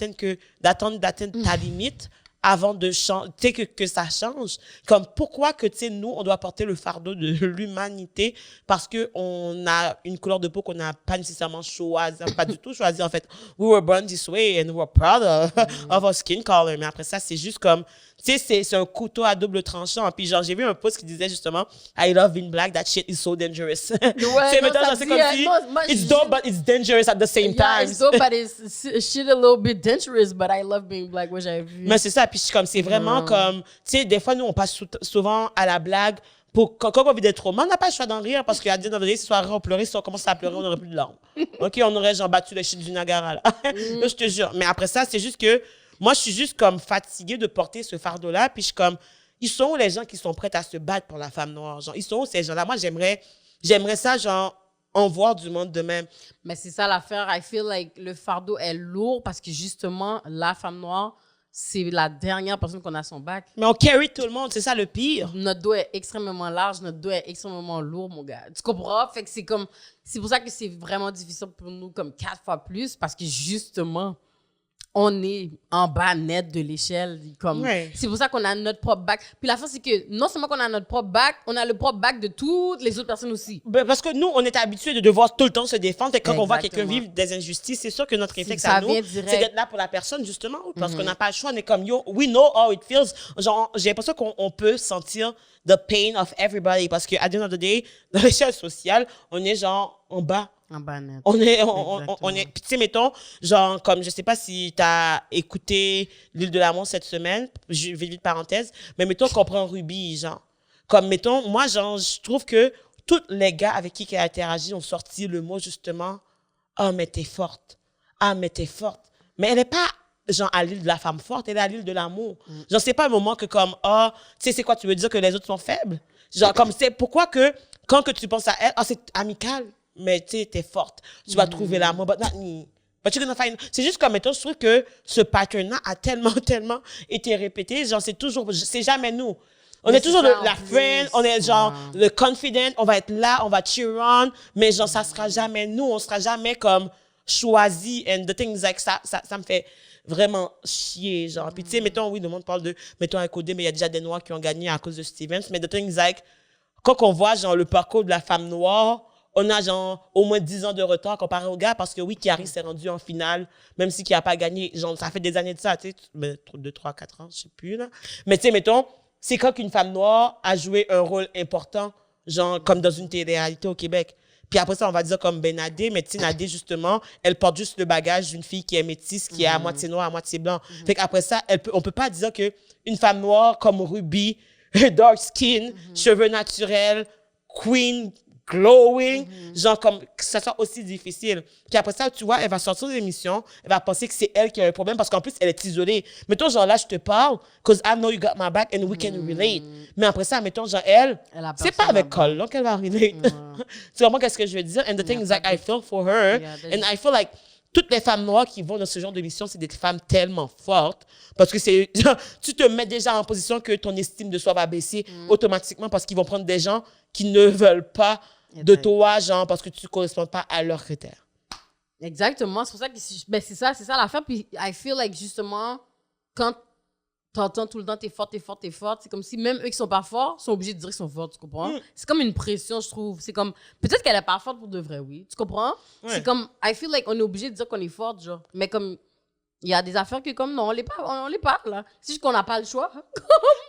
d'attendre ta limite avant de changer, que ça change? Comme, pourquoi que, tu sais, nous, on doit porter le fardeau de l'humanité parce qu'on a une couleur de peau qu'on n'a pas nécessairement choisi, pas du tout choisi, en fait. We were born this way and we're proud of our skin color. Mais après ça, c'est juste comme, tu sais, c'est un couteau à double tranchant. Puis genre, j'ai vu un post qui disait justement, I love being black, that shit is so dangerous. Ouais, c'est maintenant, c'est comme si, it's dope, but it's dangerous at the same time. It's dope, but it's shit a little bit dangerous, but I love being black, moi j'avais vu. Mais c'est ça, puis comme, c'est vraiment comme, tu sais, des fois, nous, on passe souvent à la blague. Quand on vit des traumas, on n'a pas le choix d'en rire parce qu'à dire si soit on pleurait, si on commence à pleurer, on n'aurait plus de larmes. OK, on aurait genre battu les chutes du Niagara, là. Là, je te jure. Mais après ça, c'est juste que, moi, je suis juste comme fatiguée de porter ce fardeau-là, puis je suis comme, ils sont où les gens qui sont prêts à se battre pour la femme noire? Genre, ils sont où ces gens-là? Moi, j'aimerais ça, genre, en voir du monde de même. Mais c'est ça l'affaire. I feel like le fardeau est lourd parce que justement, la femme noire, c'est la dernière personne qu'on a son bac. Mais on carry tout le monde, c'est ça le pire. Notre dos est extrêmement large, notre dos est extrêmement lourd, mon gars. Tu comprends? Fait que c'est pour ça que c'est vraiment difficile pour nous, comme 4 fois plus, parce que justement, on est en bas net de l'échelle. C'est pour ça qu'on a notre propre bac. Puis la fin, c'est que non seulement qu'on a notre propre bac, on a le propre bac de toutes les autres personnes aussi. Ben, parce que nous, on est habitués de devoir tout le temps se défendre. Et quand on voit quelqu'un vivre des injustices, c'est sûr que notre réflexe à nous, c'est d'être là pour la personne, justement. Parce qu'on n'a pas le choix. On est comme, yo, we know how it feels. Genre, j'ai l'impression qu'on peut sentir the pain of everybody. Parce que, at the end of the day, dans l'échelle sociale, on est genre en bas. En bas net. On est, puis tu sais, mettons, genre, comme, je sais pas si t'as écouté L'Île de l'amour cette semaine, je vais vite parenthèse, mais mettons qu'on prend Ruby, genre. Comme, mettons, moi, genre, je trouve que tous les gars avec qui elle a interagi ont sorti le mot, justement, ah, mais t'es forte. Ah, mais t'es forte. Mais elle est pas, genre, à l'île de la femme forte, elle est à l'île de l'amour. Genre, c'est pas un moment que, comme, ah, tu sais, c'est quoi, tu veux dire que les autres sont faibles? Genre, comme, c'est pourquoi que, quand que tu penses à elle, ah, c'est amical. Mais tu sais, t'es forte. Tu vas trouver l'amour. But not me. But you're gonna find... C'est juste comme, mettons, je trouve que ce pattern-là a tellement été répété. Genre, c'est jamais nous. On est toujours la friend, on est genre le confident, on va être là, on va cheer on, mais genre, ça sera jamais nous. On sera jamais comme choisi. And the thing is like, ça me fait vraiment chier, genre. Puis tu sais, mettons, oui, le monde parle de, mettons, un codé, mais il y a déjà des Noirs qui ont gagné à cause de Stevens. Mais the thing is like, quand on voit, genre, le parcours de la femme noire, on a genre au moins 10 ans de retard comparé aux gars parce que oui, Kiari s'est rendu en finale, même si qui a pas gagné. Genre, ça fait des années de ça, tu sais, 2, 3, 4 ans, je sais plus, là. Mais tu sais, mettons, c'est quand qu'une femme noire a joué un rôle important, genre, comme dans une télé-réalité au Québec. Puis après ça, on va dire comme ben Nadé, mais tu sais, Nadé, justement, elle porte juste le bagage d'une fille qui est métisse, qui est à moitié noire, à moitié blanc. Fait qu'après ça, on peut pas dire que une femme noire comme Ruby, dark skin, cheveux naturels, queen, glowing, genre comme que ça soit aussi difficile. Puis après ça, tu vois, elle va sortir de l'émission, elle va penser que c'est elle qui a un problème parce qu'en plus, elle est isolée. Mettons, genre là, je te parle, because I know you got my back and we can relate. Mais après ça, mettons, genre elle a c'est pas avec personne Colin qu'elle va relate. Tu comprends qu'est-ce que je veux dire? And the thing is like, I feel for her, and I feel like toutes les femmes noires qui vont dans ce genre d'émission, c'est des femmes tellement fortes parce que c'est tu te mets déjà en position que ton estime de soi va baisser automatiquement parce qu'ils vont prendre des gens qui ne veulent pas de toi, genre parce que tu ne corresponds pas à leurs critères. Exactement, c'est pour ça que c'est ça l'affaire. Puis I feel like justement, quand t'entends tout le temps t'es forte, c'est comme si même eux qui sont pas forts sont obligés de dire qu'ils sont forts, tu comprends? C'est comme une pression, je trouve. C'est comme, peut-être qu'elle est pas forte pour de vrai, oui. Tu comprends? C'est comme, I feel like on est obligé de dire qu'on est forte, genre. Mais comme, il y a des affaires que comme, non, on l'est pas, là. C'est juste qu'on n'a pas le choix.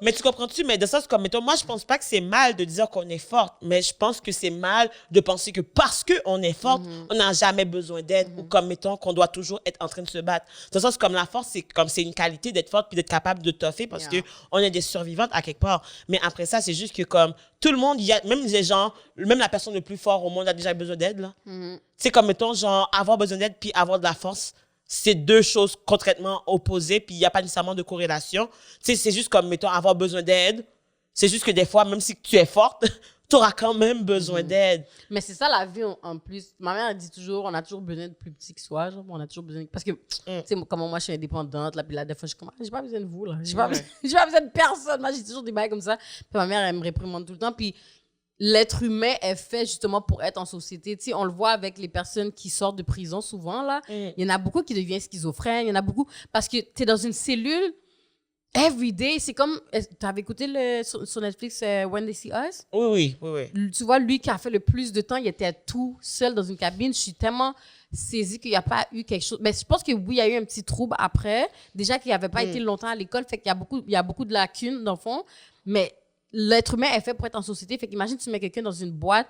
Mais tu comprends-tu? Mais de ça, c'est comme, mettons, moi, je pense pas que c'est mal de dire qu'on est forte, mais je pense que c'est mal de penser que parce qu'on est forte, on n'a jamais besoin d'aide ou comme, mettons, qu'on doit toujours être en train de se battre. De ça, c'est comme la force, c'est une qualité d'être forte puis d'être capable de toffer parce que on est des survivantes à quelque part. Mais après ça, c'est juste que comme, tout le monde, il y a, même les gens, même la personne le plus fort au monde a déjà besoin d'aide, là. C'est comme, mettons, genre, avoir besoin d'aide puis avoir de la force. C'est deux choses concrètement opposées, puis il n'y a pas nécessairement de corrélation. Tu sais, c'est juste comme, mettons, avoir besoin d'aide. C'est juste que des fois, même si tu es forte, tu auras quand même besoin d'aide. Mais c'est ça la vie en plus. Ma mère elle dit toujours, on a toujours besoin de plus petit que soi, genre, on a toujours besoin parce que, tu sais, comme moi, je suis indépendante, là, puis là, des fois, je suis comme, j'ai pas besoin de vous, là. J'ai pas besoin de personne. Moi, j'ai toujours des bails comme ça. Puis ma mère, elle me réprimande tout le temps, puis l'être humain est fait justement pour être en société. Tu sais, on le voit avec les personnes qui sortent de prison souvent, là. Il y en a beaucoup qui deviennent schizophrènes. Il y en a beaucoup... Parce que tu es dans une cellule, every day. C'est comme... Tu avais écouté sur Netflix When They See Us? Oui. Tu vois, lui qui a fait le plus de temps, il était tout seul dans une cabine. Je suis tellement saisie qu'il n'y a pas eu quelque chose... Mais je pense que oui, il y a eu un petit trouble après. Déjà qu'il n'avait pas été longtemps à l'école, fait qu'il y a beaucoup de lacunes, dans le fond. Mais... l'être humain est fait pour être en société. Fait qu'imagine, tu mets quelqu'un dans une boîte.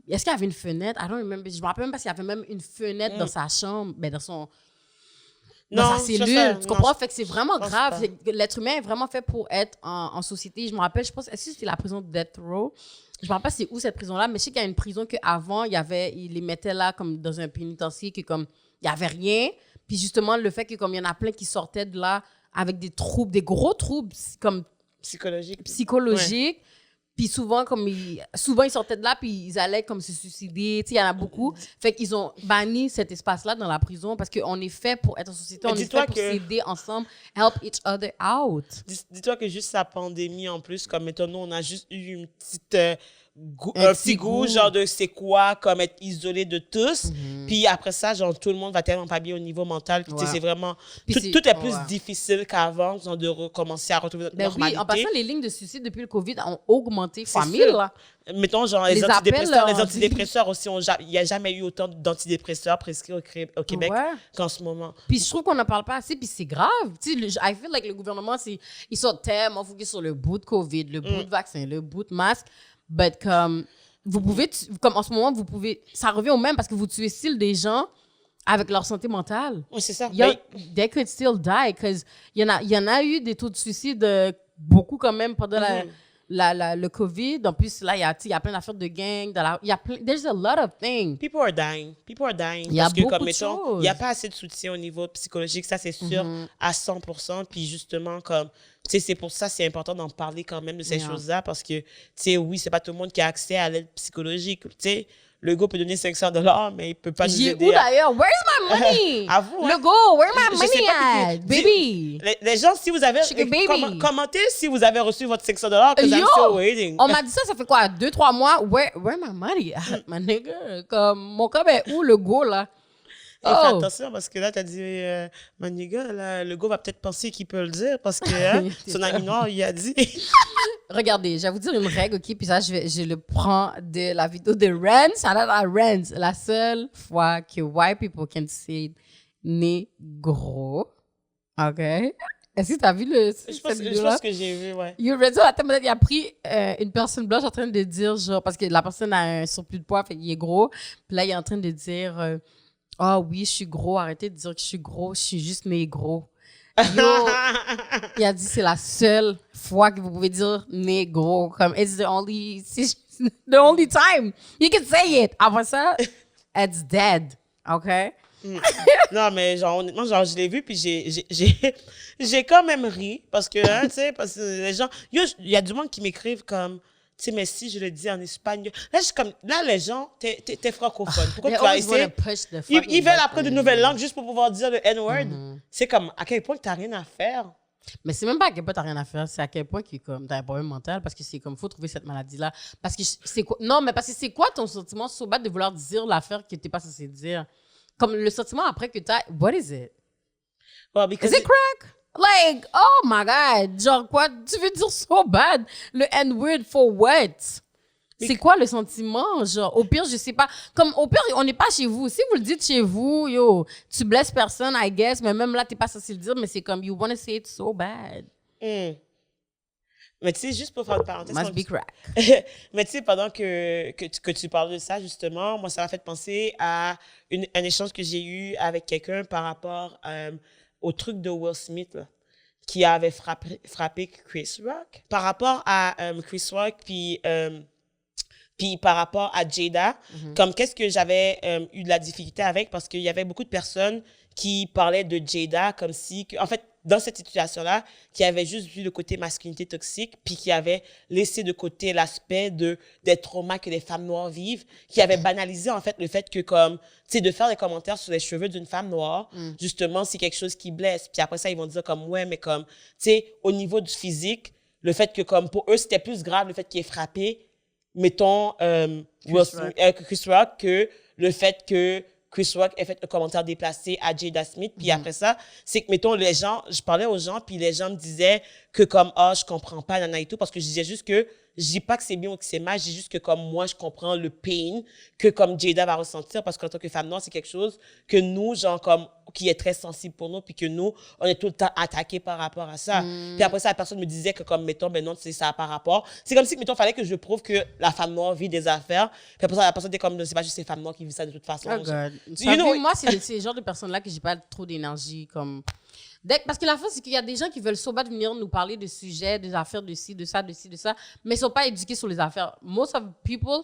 Est-ce qu'il y avait une fenêtre? I don't remember. Je me rappelle même pas s'il y avait même une fenêtre dans sa chambre, ben dans sa cellule. Tu comprends? Fait que c'est vraiment grave. L'être humain est vraiment fait pour être en société. Je me rappelle, est-ce que c'était la prison de Death Row? Je me rappelle pas c'est où cette prison-là, mais je sais qu'il y a une prison qu'avant, ils les mettaient là comme dans un pénitencier, que comme il y avait rien. Puis justement, le fait que comme il y en a plein qui sortaient de là avec des troubles, des gros troubles comme psychologique. Puis souvent ils sortaient de là puis ils allaient comme se suicider, tu sais, il y en a beaucoup. Fait qu'ils ont banni cet espace-là dans la prison parce qu'on est fait pour être en société, on est fait pour s'aider ensemble, help each other out. Dis-toi que juste la pandémie en plus, comme mettons nous on a juste eu une petite un petit goût genre de c'est quoi comme être isolé de tous. Puis après ça genre tout le monde va tellement pas bien au niveau mental, c'est vraiment tout est plus difficile qu'avant, genre de recommencer à retrouver notre normalité. Oui, en passant les lignes de suicide depuis le Covid ont augmenté fois 1000 là. Mettons genre les antidépresseurs aussi, il n'y a jamais eu autant d'antidépresseurs prescrits au Québec qu'en ce moment. Puis je trouve qu'on n'en parle pas assez, puis c'est grave. Tu sais, I feel like le gouvernement, ils sont tellement focus sur le bout de COVID, le bout de vaccin, le bout de masque. But comme, vous pouvez, comme en ce moment, ça revient au même parce que vous tuez still des gens avec leur santé mentale. Oui, c'est ça. They could still die, because il y en a eu des taux de suicide beaucoup quand même pendant le COVID. En plus, là, il y a plein d'affaires de gangs. There's a lot of things. People are dying. Il y a beaucoup de choses. Il n'y a pas assez de soutien au niveau psychologique. Ça, c'est sûr, à 100%. Puis justement, comme, tu sais, c'est pour ça, c'est important d'en parler quand même de ces choses-là. Parce que, tu sais, oui, c'est pas tout le monde qui a accès à l'aide psychologique. Tu sais, le gars peut donner $500, mais il peut pas nous aider. Où d'ailleurs? Where's my money? À vous, le gars, where my money at? Baby. Les gens, si vous avez... commentez si vous avez reçu votre $500, because I'm still waiting. On m'a dit ça fait quoi? 2-3 mois? Where my money at, my nigga? Comme, mon cas, ben, où le gars, là? Fais attention, parce que là, t'as dit, mon nigga, là, le gars va peut-être penser qu'il peut le dire, parce que son ami noir, il a dit... Regardez, je vais vous dire une règle, OK? Puis ça, je le prends de la vidéo de Renz. Renz, la seule fois que white people can say négro, OK? Est-ce que tu as vu je pense que j'ai vu, ouais. Il a pris une personne blanche en train de dire, genre, parce que la personne a un surplus de poids, fait qu'il est gros. Puis là, il est en train de dire, oui, je suis gros, arrêtez de dire que je suis gros, je suis juste négro. Il a dit c'est la seule fois que vous pouvez dire négro, comme it's the only, c'est the only time you can say it. Après ça, it's dead. OK? Non, mais genre, honnêtement, genre, je l'ai vu, puis j'ai quand même ri, parce que, hein, tu sais, parce que les gens, il y a du monde qui m'écrivent comme, tu sais, mais si je le dis en espagnol, là, je suis comme, là, les gens, t'es francophone. Pourquoi tu vas essayer? Ils veulent apprendre de nouvelles langues juste pour pouvoir dire le N-word. C'est comme, à quel point t'as rien à faire. Mais c'est même pas à quel point t'as rien à faire, c'est à quel point comme t'as un problème mental, parce que c'est comme, faut trouver cette maladie-là. Parce que c'est quoi, non, mais parce que c'est quoi ton sentiment so bad de vouloir dire l'affaire que t'es pas censé dire? Comme le sentiment après que t'as, what is it? Well, because Is it crack? Like, oh my God. Genre quoi? Tu veux dire so bad? Le N-word for what? C'est quoi le sentiment? Genre, au pire, je sais pas. Comme, au pire, on n'est pas chez vous. Si vous le dites chez vous, yo, tu blesses personne, I guess, mais même là, t'es pas censé le dire, mais c'est comme, you wanna say it so bad. Mais tu sais, juste pour faire une parenthèse. Must be crack. Mais tu sais, pendant que tu parles de ça, justement, moi, ça m'a fait penser à un échange que j'ai eu avec quelqu'un par rapport au truc de Will Smith, là, qui avait frappé Chris Rock. Par rapport à Chris Rock, puis par rapport à Jada, comme qu'est-ce que j'avais eu de la difficulté avec, parce qu'il y avait beaucoup de personnes qui parlaient de Jada comme si, en fait, dans cette situation-là, qui avaient juste vu le côté masculinité toxique, puis qui avaient laissé de côté l'aspect des traumas que les femmes noires vivent, qui avaient banalisé, en fait, le fait que, comme, tu sais, de faire des commentaires sur les cheveux d'une femme noire, justement, c'est quelque chose qui blesse. Puis après ça, ils vont dire comme, ouais, mais comme, tu sais, au niveau du physique, le fait que, comme, pour eux, c'était plus grave le fait qu'il ait frappé, mettons, Chris Rock, que le fait que Chris Rock ait fait un commentaire déplacé à Jada Smith. Puis après ça, c'est que, mettons, les gens, je parlais aux gens, puis les gens me disaient que comme, je comprends pas, nana et tout, parce que je disais juste que, je dis pas que c'est bien ou que c'est mal, je dis juste que comme moi, je comprends le pain que comme Jada va ressentir, parce qu'en tant que femme noire, c'est quelque chose que nous, genre, comme, qui est très sensible pour nous, puis que nous, on est tout le temps attaqués par rapport à ça. Puis après ça, la personne me disait que comme, mettons, ben non, c'est ça par rapport. C'est comme si, mettons, fallait que je prouve que la femme noire vit des affaires. Puis après ça, la personne était comme, c'est pas juste les femmes noires qui vivent ça de toute façon. Oh God. Moi, c'est le genre de personnes-là que j'ai pas trop d'énergie, comme... Parce que la fin, c'est qu'il y a des gens qui veulent so bad venir nous parler de sujets, des affaires de ci, de ça, mais ils sont pas éduqués sur les affaires. Most of people,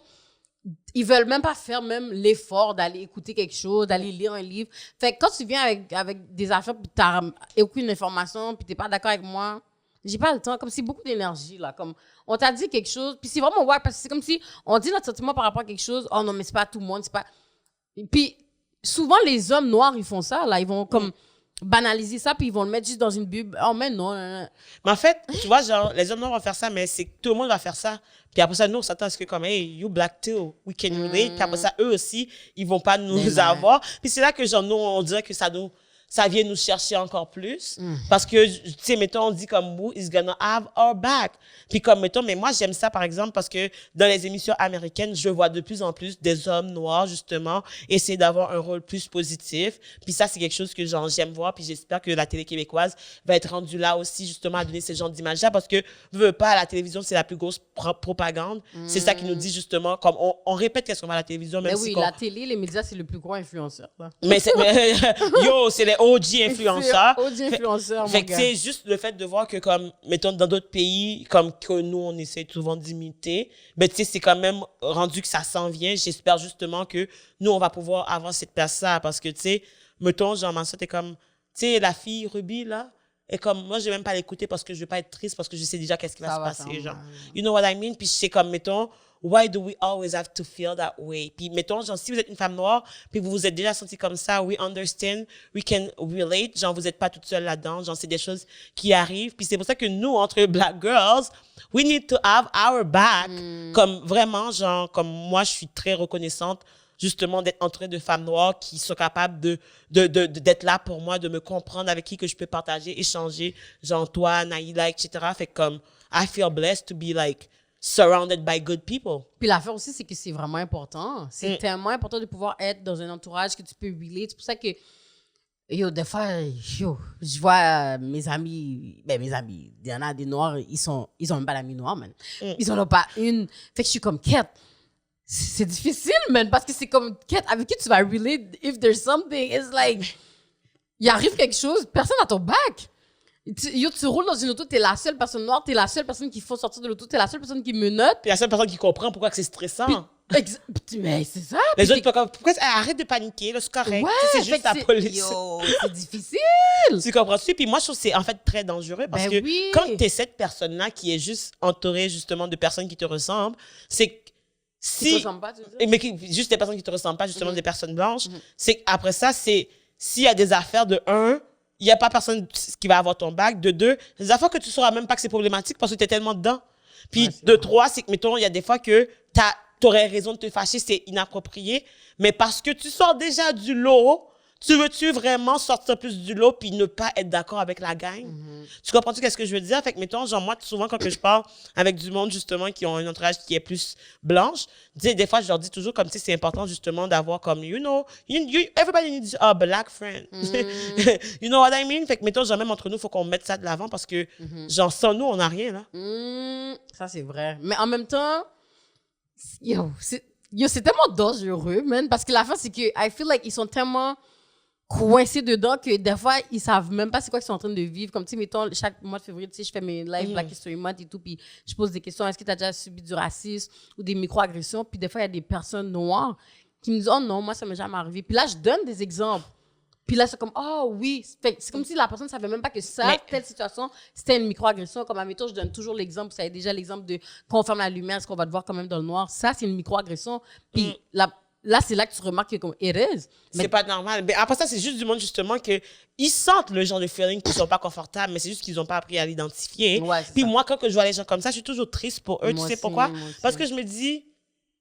ils veulent même pas faire même l'effort d'aller écouter quelque chose, d'aller lire un livre. Fait que quand tu viens avec des affaires puis t'as aucune information puis t'es pas d'accord avec moi, j'ai pas le temps. Comme c'est beaucoup d'énergie, là. Comme on t'a dit quelque chose, puis c'est vraiment ouais, parce que c'est comme si on dit notre sentiment par rapport à quelque chose, oh non, mais c'est pas tout le monde, c'est pas... Puis souvent, les hommes noirs, ils font ça, là. Ils vont comme... banaliser ça, puis ils vont le mettre juste dans une bulle. Oh, mais non. Mais en fait, tu vois, genre, les hommes noirs vont faire ça, mais c'est que tout le monde va faire ça. Puis après ça, nous, on s'attend à ce que comme, hey, you black too, we can relate. Puis après ça, eux aussi, ils vont pas nous avoir. Puis c'est là que, genre, nous, on dirait que ça vient nous chercher encore plus. Parce que, tu sais, mettons, on dit comme, who is gonna have our back? Puis comme, mettons, mais moi, j'aime ça, par exemple, parce que dans les émissions américaines, je vois de plus en plus des hommes noirs, justement, essayer d'avoir un rôle plus positif. Puis ça, c'est quelque chose que, genre, j'aime voir. Puis j'espère que la télé québécoise va être rendue là aussi, justement, à donner ce genre d'image-là. Parce que, veux pas, la télévision, c'est la plus grosse propagande. C'est ça qui nous dit, justement, comme, on répète qu'est-ce qu'on voit à la télévision, même mais oui, la télé, les médias, c'est le plus gros influenceur, là. Yo, c'est les OG influenceurs. OG influenceurs, fait que c'est juste le fait de voir que comme mettons dans d'autres pays comme que nous on essaie souvent d'imiter, ben tu sais c'est quand même rendu que ça s'en vient. J'espère justement que nous on va pouvoir avoir cette place-là parce que tu sais mettons genre ma soeur t'es comme tu sais la fille Ruby là et comme moi je vais même pas l'écouter parce que je vais pas être triste parce que je sais déjà qu'est-ce qui va se passer genre. You know what I mean? Puis c'est comme mettons why do we always have to feel that way? Puis, mettons, genre, si vous êtes une femme noire, puis vous vous êtes déjà senti comme ça, we understand, we can relate, genre, vous êtes pas toute seule là-dedans, genre, c'est des choses qui arrivent. Puis c'est pour ça que nous, entre black girls, we need to have our back. Comme, vraiment, genre, comme moi, je suis très reconnaissante, justement, d'être entourée de femmes noires qui sont capables d'être là pour moi, de me comprendre, avec qui que je peux partager, échanger, genre, toi, Naïla, etc. Fait que, comme, I feel blessed to be, like, surrounded by good people. Puis l'affaire aussi, c'est que c'est vraiment important. C'est tellement important de pouvoir être dans un entourage que tu peux relate. C'est pour ça que, yo, des fois, yo, je vois mes amis, il y en a des noirs, ils ont même pas d'amis noirs, man. Ils en ont pas une. Fait que je suis comme, Kate, c'est difficile, man, parce que c'est comme, Kate, avec qui tu vas relate if there's something, it's like, il arrive quelque chose, personne n'a ton back. Tu roules dans une auto, t'es la seule personne noire, t'es la seule personne qu'il faut sortir de l'auto, t'es la seule personne qui menote. Puis la seule personne qui comprend pourquoi que c'est stressant. Mais c'est ça. Les autres, pourquoi arrête de paniquer, là, c'est correct. Ouais, c'est juste la police. Yo, c'est difficile. Tu comprends-tu? Puis moi, je trouve que c'est en fait très dangereux parce que quand t'es cette personne-là qui est juste entourée justement de personnes qui te ressemblent, c'est que si... Qui te ressemblent pas, tu veux dire? Mais juste des personnes qui te ressemblent pas, justement des personnes blanches, c'est qu'après ça, c'est... S'il y a des affaires de un, il n'y a pas personne qui va avoir ton bac. De deux, des affaires que tu ne sauras même pas que c'est problématique parce que tu es tellement dedans. Puis de trois, c'est que, mettons, il y a des fois que t'aurais raison de te fâcher, c'est inapproprié. Mais parce que tu sors déjà du lot, tu veux vraiment sortir plus du lot puis ne pas être d'accord avec la gang? Tu comprends-tu qu'est-ce que je veux dire? Fait que, mettons, genre, moi, souvent, quand que je parle avec du monde, justement, qui ont un entourage qui est plus blanche, des fois, je leur dis toujours, comme, tu sais, c'est important, justement, d'avoir comme, everybody needs a black friend. You know what I mean? Fait que, mettons, genre, même entre nous, faut qu'on mette ça de l'avant parce que, genre, sans nous, on n'a rien, là. Ça, c'est vrai. Mais en même temps, c'est tellement dangereux, man. Parce que la fin, c'est que I feel like ils sont tellement coincés dedans que des fois, ils savent même pas c'est quoi qu'ils sont en train de vivre. Comme, tu sais, mettons, chaque mois de février, tu sais, je fais mes lives Black History Month et tout, puis je pose des questions. Est-ce que tu as déjà subi du racisme ou des microagressions? Puis des fois, il y a des personnes noires qui me disent, oh non, moi, ça m'est jamais arrivé. Puis là, je donne des exemples. Puis là, c'est comme, oh oui. C'est comme si la personne ne savait même pas que telle situation, c'était une microagression. Comme à méthode, je donne toujours l'exemple. Vous savez déjà l'exemple de quand on ferme la lumière, est-ce qu'on va te voir quand même dans le noir? Ça, c'est une microagression. Puis là, c'est là que tu remarques que comme it is. C'est pas normal. Mais après ça, c'est juste du monde, justement, que ils sentent le genre de feeling qu'ils sont pas confortables, mais c'est juste qu'ils ont pas appris à l'identifier. Ouais, puis ça. moi, quand je vois les gens comme ça, je suis toujours triste pour eux. Moi tu sais aussi, pourquoi? moi aussi. Parce que je me dis,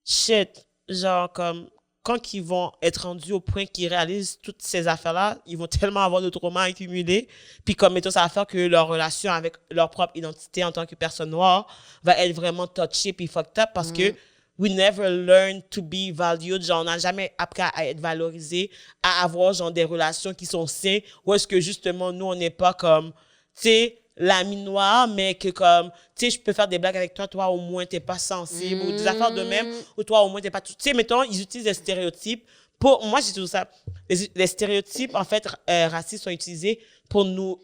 shit, genre, comme, quand ils vont être rendus au point qu'ils réalisent toutes ces affaires-là, ils vont tellement avoir de traumas accumulés. Puis comme, mettons, ça va faire que leur relation avec leur propre identité en tant que personne noire va être vraiment touchée puis fucked up parce que we never learn to be valued. Genre, on n'a jamais appris à être valorisé, à avoir, genre, des relations qui sont saines, ou est-ce que, justement, nous, on n'est pas comme, tu sais, l'ami noir, mais que comme, tu sais, je peux faire des blagues avec toi, toi, au moins, t'es pas sensible, ou des affaires de même, ou toi, au moins, t'es pas tout... Tu sais, mettons, ils utilisent des stéréotypes. Pour moi, j'ai tout ça. Les stéréotypes, en fait, racistes sont utilisés pour nous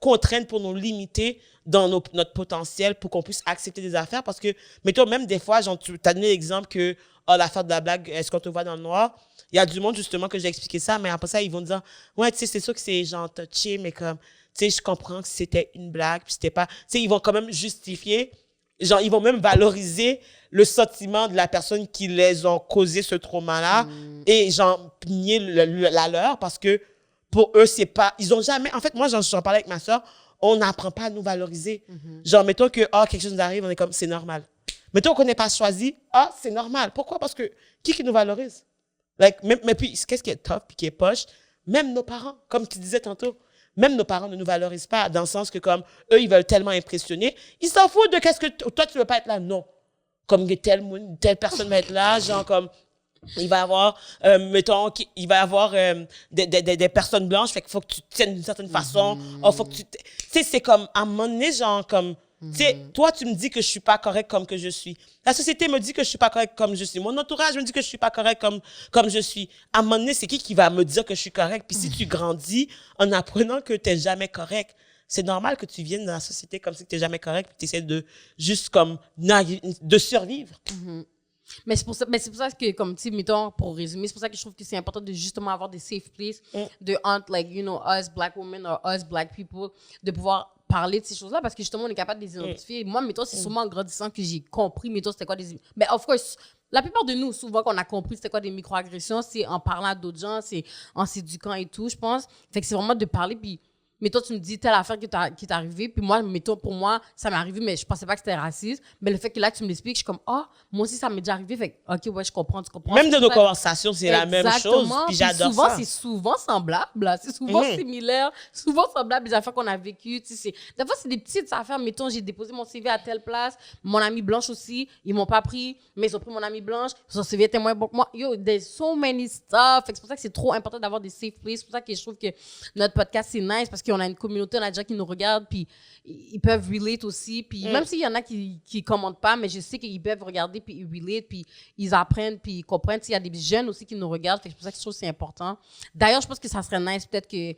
contraindre, pour nous limiter dans notre potentiel, pour qu'on puisse accepter des affaires. Parce que, mettons, même des fois, genre, tu as donné l'exemple que, l'affaire de la blague, est-ce qu'on te voit dans le noir? Il y a du monde, justement, que j'ai expliqué ça, mais après ça, ils vont dire, ouais, tu sais, c'est sûr que c'est genre touché, mais comme, tu sais, je comprends que c'était une blague, puis c'était pas... Tu sais, ils vont quand même justifier, genre, ils vont même valoriser le sentiment de la personne qui les ont causé ce trauma-là et, genre, nier la leur parce que pour eux, c'est pas... Ils ont jamais... En fait, moi, j'en parlais avec ma soeur, on n'apprend pas à nous valoriser. Genre, mettons que, quelque chose nous arrive, on est comme, c'est normal. Mettons qu'on n'est pas choisi, c'est normal. Pourquoi? Parce que qui nous valorise? Like, mais puis, qu'est-ce qui est tough puis qui est poche? Même nos parents, comme tu disais tantôt, même nos parents ne nous valorisent pas, dans le sens que, comme, eux, ils veulent tellement impressionner, ils s'en foutent de qu'est-ce que toi, tu veux pas être là. Non. Comme telle personne va être là, genre, comme, il va y avoir, mettons, il va y avoir des personnes blanches, fait qu'il faut que tu te tiennes d'une certaine façon. Faut que tu sais, c'est comme, à un moment donné, genre, comme, tu sais, toi, tu me dis que je suis pas correct comme que je suis. La société me dit que je suis pas correct comme je suis. Mon entourage me dit que je suis pas correct comme je suis. À un moment donné, c'est qui va me dire que je suis correct? Puis si tu grandis en apprenant que t'es jamais correct, c'est normal que tu viennes dans la société comme si t'es jamais correct puis t'essaies de, juste comme, de survivre. Mais c'est pour ça que, comme, tu sais, mettons, pour résumer, c'est pour ça que je trouve que c'est important de justement avoir des safe places de entre, like, you know, us black women or us black people, de pouvoir parler de ces choses-là parce que justement, on est capable de les identifier. Moi, mettons, c'est sûrement en grandissant que j'ai compris, mettons, c'était quoi des... Mais, of course, la plupart de nous, souvent, qu'on a compris c'était quoi des microagressions, c'est en parlant à d'autres gens, c'est en s'éduquant et tout, je pense. Fait que c'est vraiment de parler, puis... Mettons, tu me dis telle affaire qui t'est arrivée, puis moi, mettons, pour moi, ça m'est arrivé, mais je pensais pas que c'était raciste. Mais le fait que là, tu me l'expliques, je suis comme, moi aussi, ça m'est déjà arrivé. Fait que, ok, ouais, je comprends, tu comprends. Même de nos conversations, c'est la même chose. Puis j'adore souvent, ça. C'est souvent semblable, là. C'est souvent similaire, souvent semblable, les affaires qu'on a vécues. Tu sais, des fois, c'est des petites affaires. Mettons, j'ai déposé mon CV à telle place, mon amie blanche aussi, ils m'ont pas pris, mais ils ont pris mon amie blanche, son CV était moins bon que moi. Yo, there's so many stuff. Fait que c'est pour ça que c'est trop important d'avoir des safe places. C'est pour ça que je trouve que notre podcast, c'est nice parce qu'on a une communauté, on a des gens qui nous regardent, puis ils peuvent relate aussi. Puis même s'il y en a qui commentent pas, mais je sais qu'ils peuvent regarder, puis ils relate, puis ils apprennent, puis ils comprennent. Il y a des jeunes aussi qui nous regardent. Fait que c'est pour ça que je trouve que c'est important. D'ailleurs, je pense que ça serait nice, peut-être que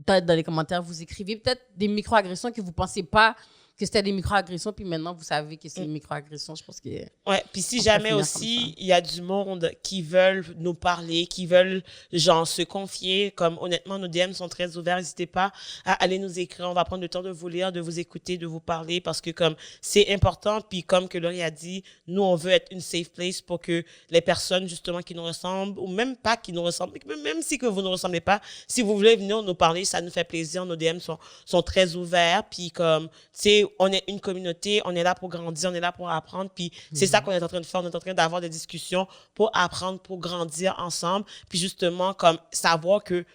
Peut-être dans les commentaires, vous écrivez peut-être des micro-agressions que vous pensez pas que c'était des micro-agressions, puis maintenant, vous savez que c'est des micro-agressions. Je pense que... Ouais, puis si on jamais peut finir aussi, il y a du monde qui veulent nous parler, qui veulent, genre, se confier, comme honnêtement, nos DM sont très ouverts, n'hésitez pas à aller nous écrire, on va prendre le temps de vous lire, de vous écouter, de vous parler, parce que comme c'est important, puis comme que Laurie a dit, nous, on veut être une safe place pour que les personnes, justement, qui nous ressemblent, ou même pas qui nous ressemblent, même si que vous ne ressemblez pas, si vous voulez venir nous parler, ça nous fait plaisir, nos DM sont très ouverts, puis comme, tu sais, on est une communauté, on est là pour grandir, on est là pour apprendre, puis c'est ça qu'on est en train de faire, on est en train d'avoir des discussions pour apprendre, pour grandir ensemble, puis justement, comme savoir que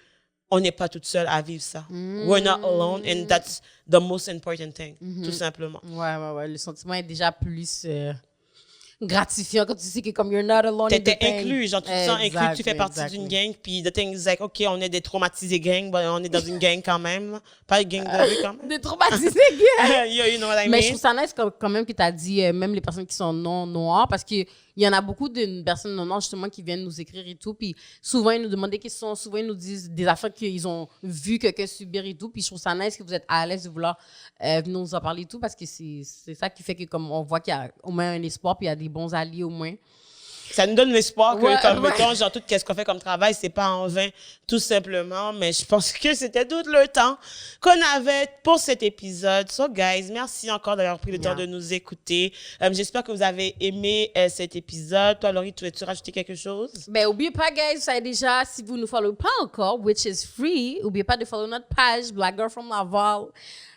on n'est pas toute seule à vivre ça. We're not alone, and that's the most important thing, tout simplement. Ouais. Le sentiment est déjà plus gratifiant quand tu sais que comme you're not alone. T'étais inclus, genre tu te sens inclus, tu fais partie d'une gang, puis the thing is like, OK, on est des traumatisés gang, but on est dans une gang quand même, là. Pas une gang de rue quand même. Des traumatisés gang. You know what I mean? Mais je trouve ça nice quand même que tu as dit même les personnes qui sont non noires, parce que il y en a beaucoup de personnes non noires justement qui viennent nous écrire et tout, puis souvent ils nous demandent des questions, souvent ils nous disent des affaires qu'ils ont vu quelqu'un subir et tout, puis je trouve ça nice que vous êtes à l'aise de vouloir venir nous en parler et tout, parce que c'est ça qui fait que comme on voit qu'il y a au moins un espoir, puis il y a des bons alliés au moins. Ça nous donne l'espoir que, comme, mettons, genre, tout ce qu'on fait comme travail, c'est pas en vain, tout simplement. Mais je pense que c'était tout le temps qu'on avait pour cet épisode. So, guys, merci encore d'avoir pris le temps de nous écouter. J'espère que vous avez aimé cet épisode. Toi, Laurie, tu veux-tu rajouter quelque chose? Ben, oubliez pas, guys, vous savez déjà, si vous ne nous followez pas encore, which is free, oubliez pas de follow notre page, Black Girl from Laval.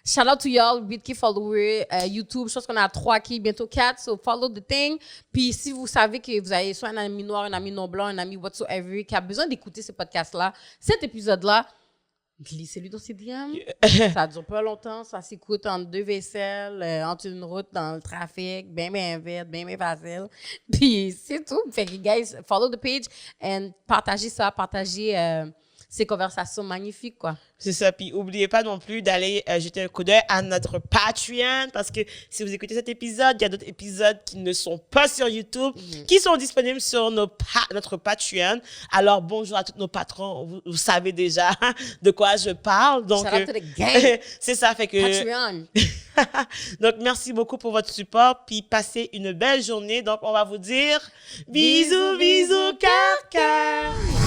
Shout out to y'all, 8K followers, YouTube, je pense qu'on a 3K, bientôt 4, so follow the thing. Puis si vous savez que vous avez soit un ami noir, un ami non blanc, un ami whatsoever, qui a besoin d'écouter ce podcast-là, cet épisode-là, glissez-lui dans ses DM. Ça dure pas longtemps, ça s'écoute entre deux vaisselles, entre une route, dans le trafic, bien vite, bien facile. Puis c'est tout. Fait que, guys, follow the page and partagez ça, partagez ces conversations magnifiques, quoi. C'est ça. Puis, oubliez pas non plus d'aller jeter un coup d'œil à notre Patreon, parce que si vous écoutez cet épisode, il y a d'autres épisodes qui ne sont pas sur YouTube, qui sont disponibles sur notre Patreon. Alors, bonjour à tous nos patrons. Vous savez déjà de quoi je parle. Donc, shout out to the gang. C'est ça. Fait que, Patreon. donc, merci beaucoup pour votre support. Puis, passez une belle journée. Donc, on va vous dire bisous, bisous, cœur.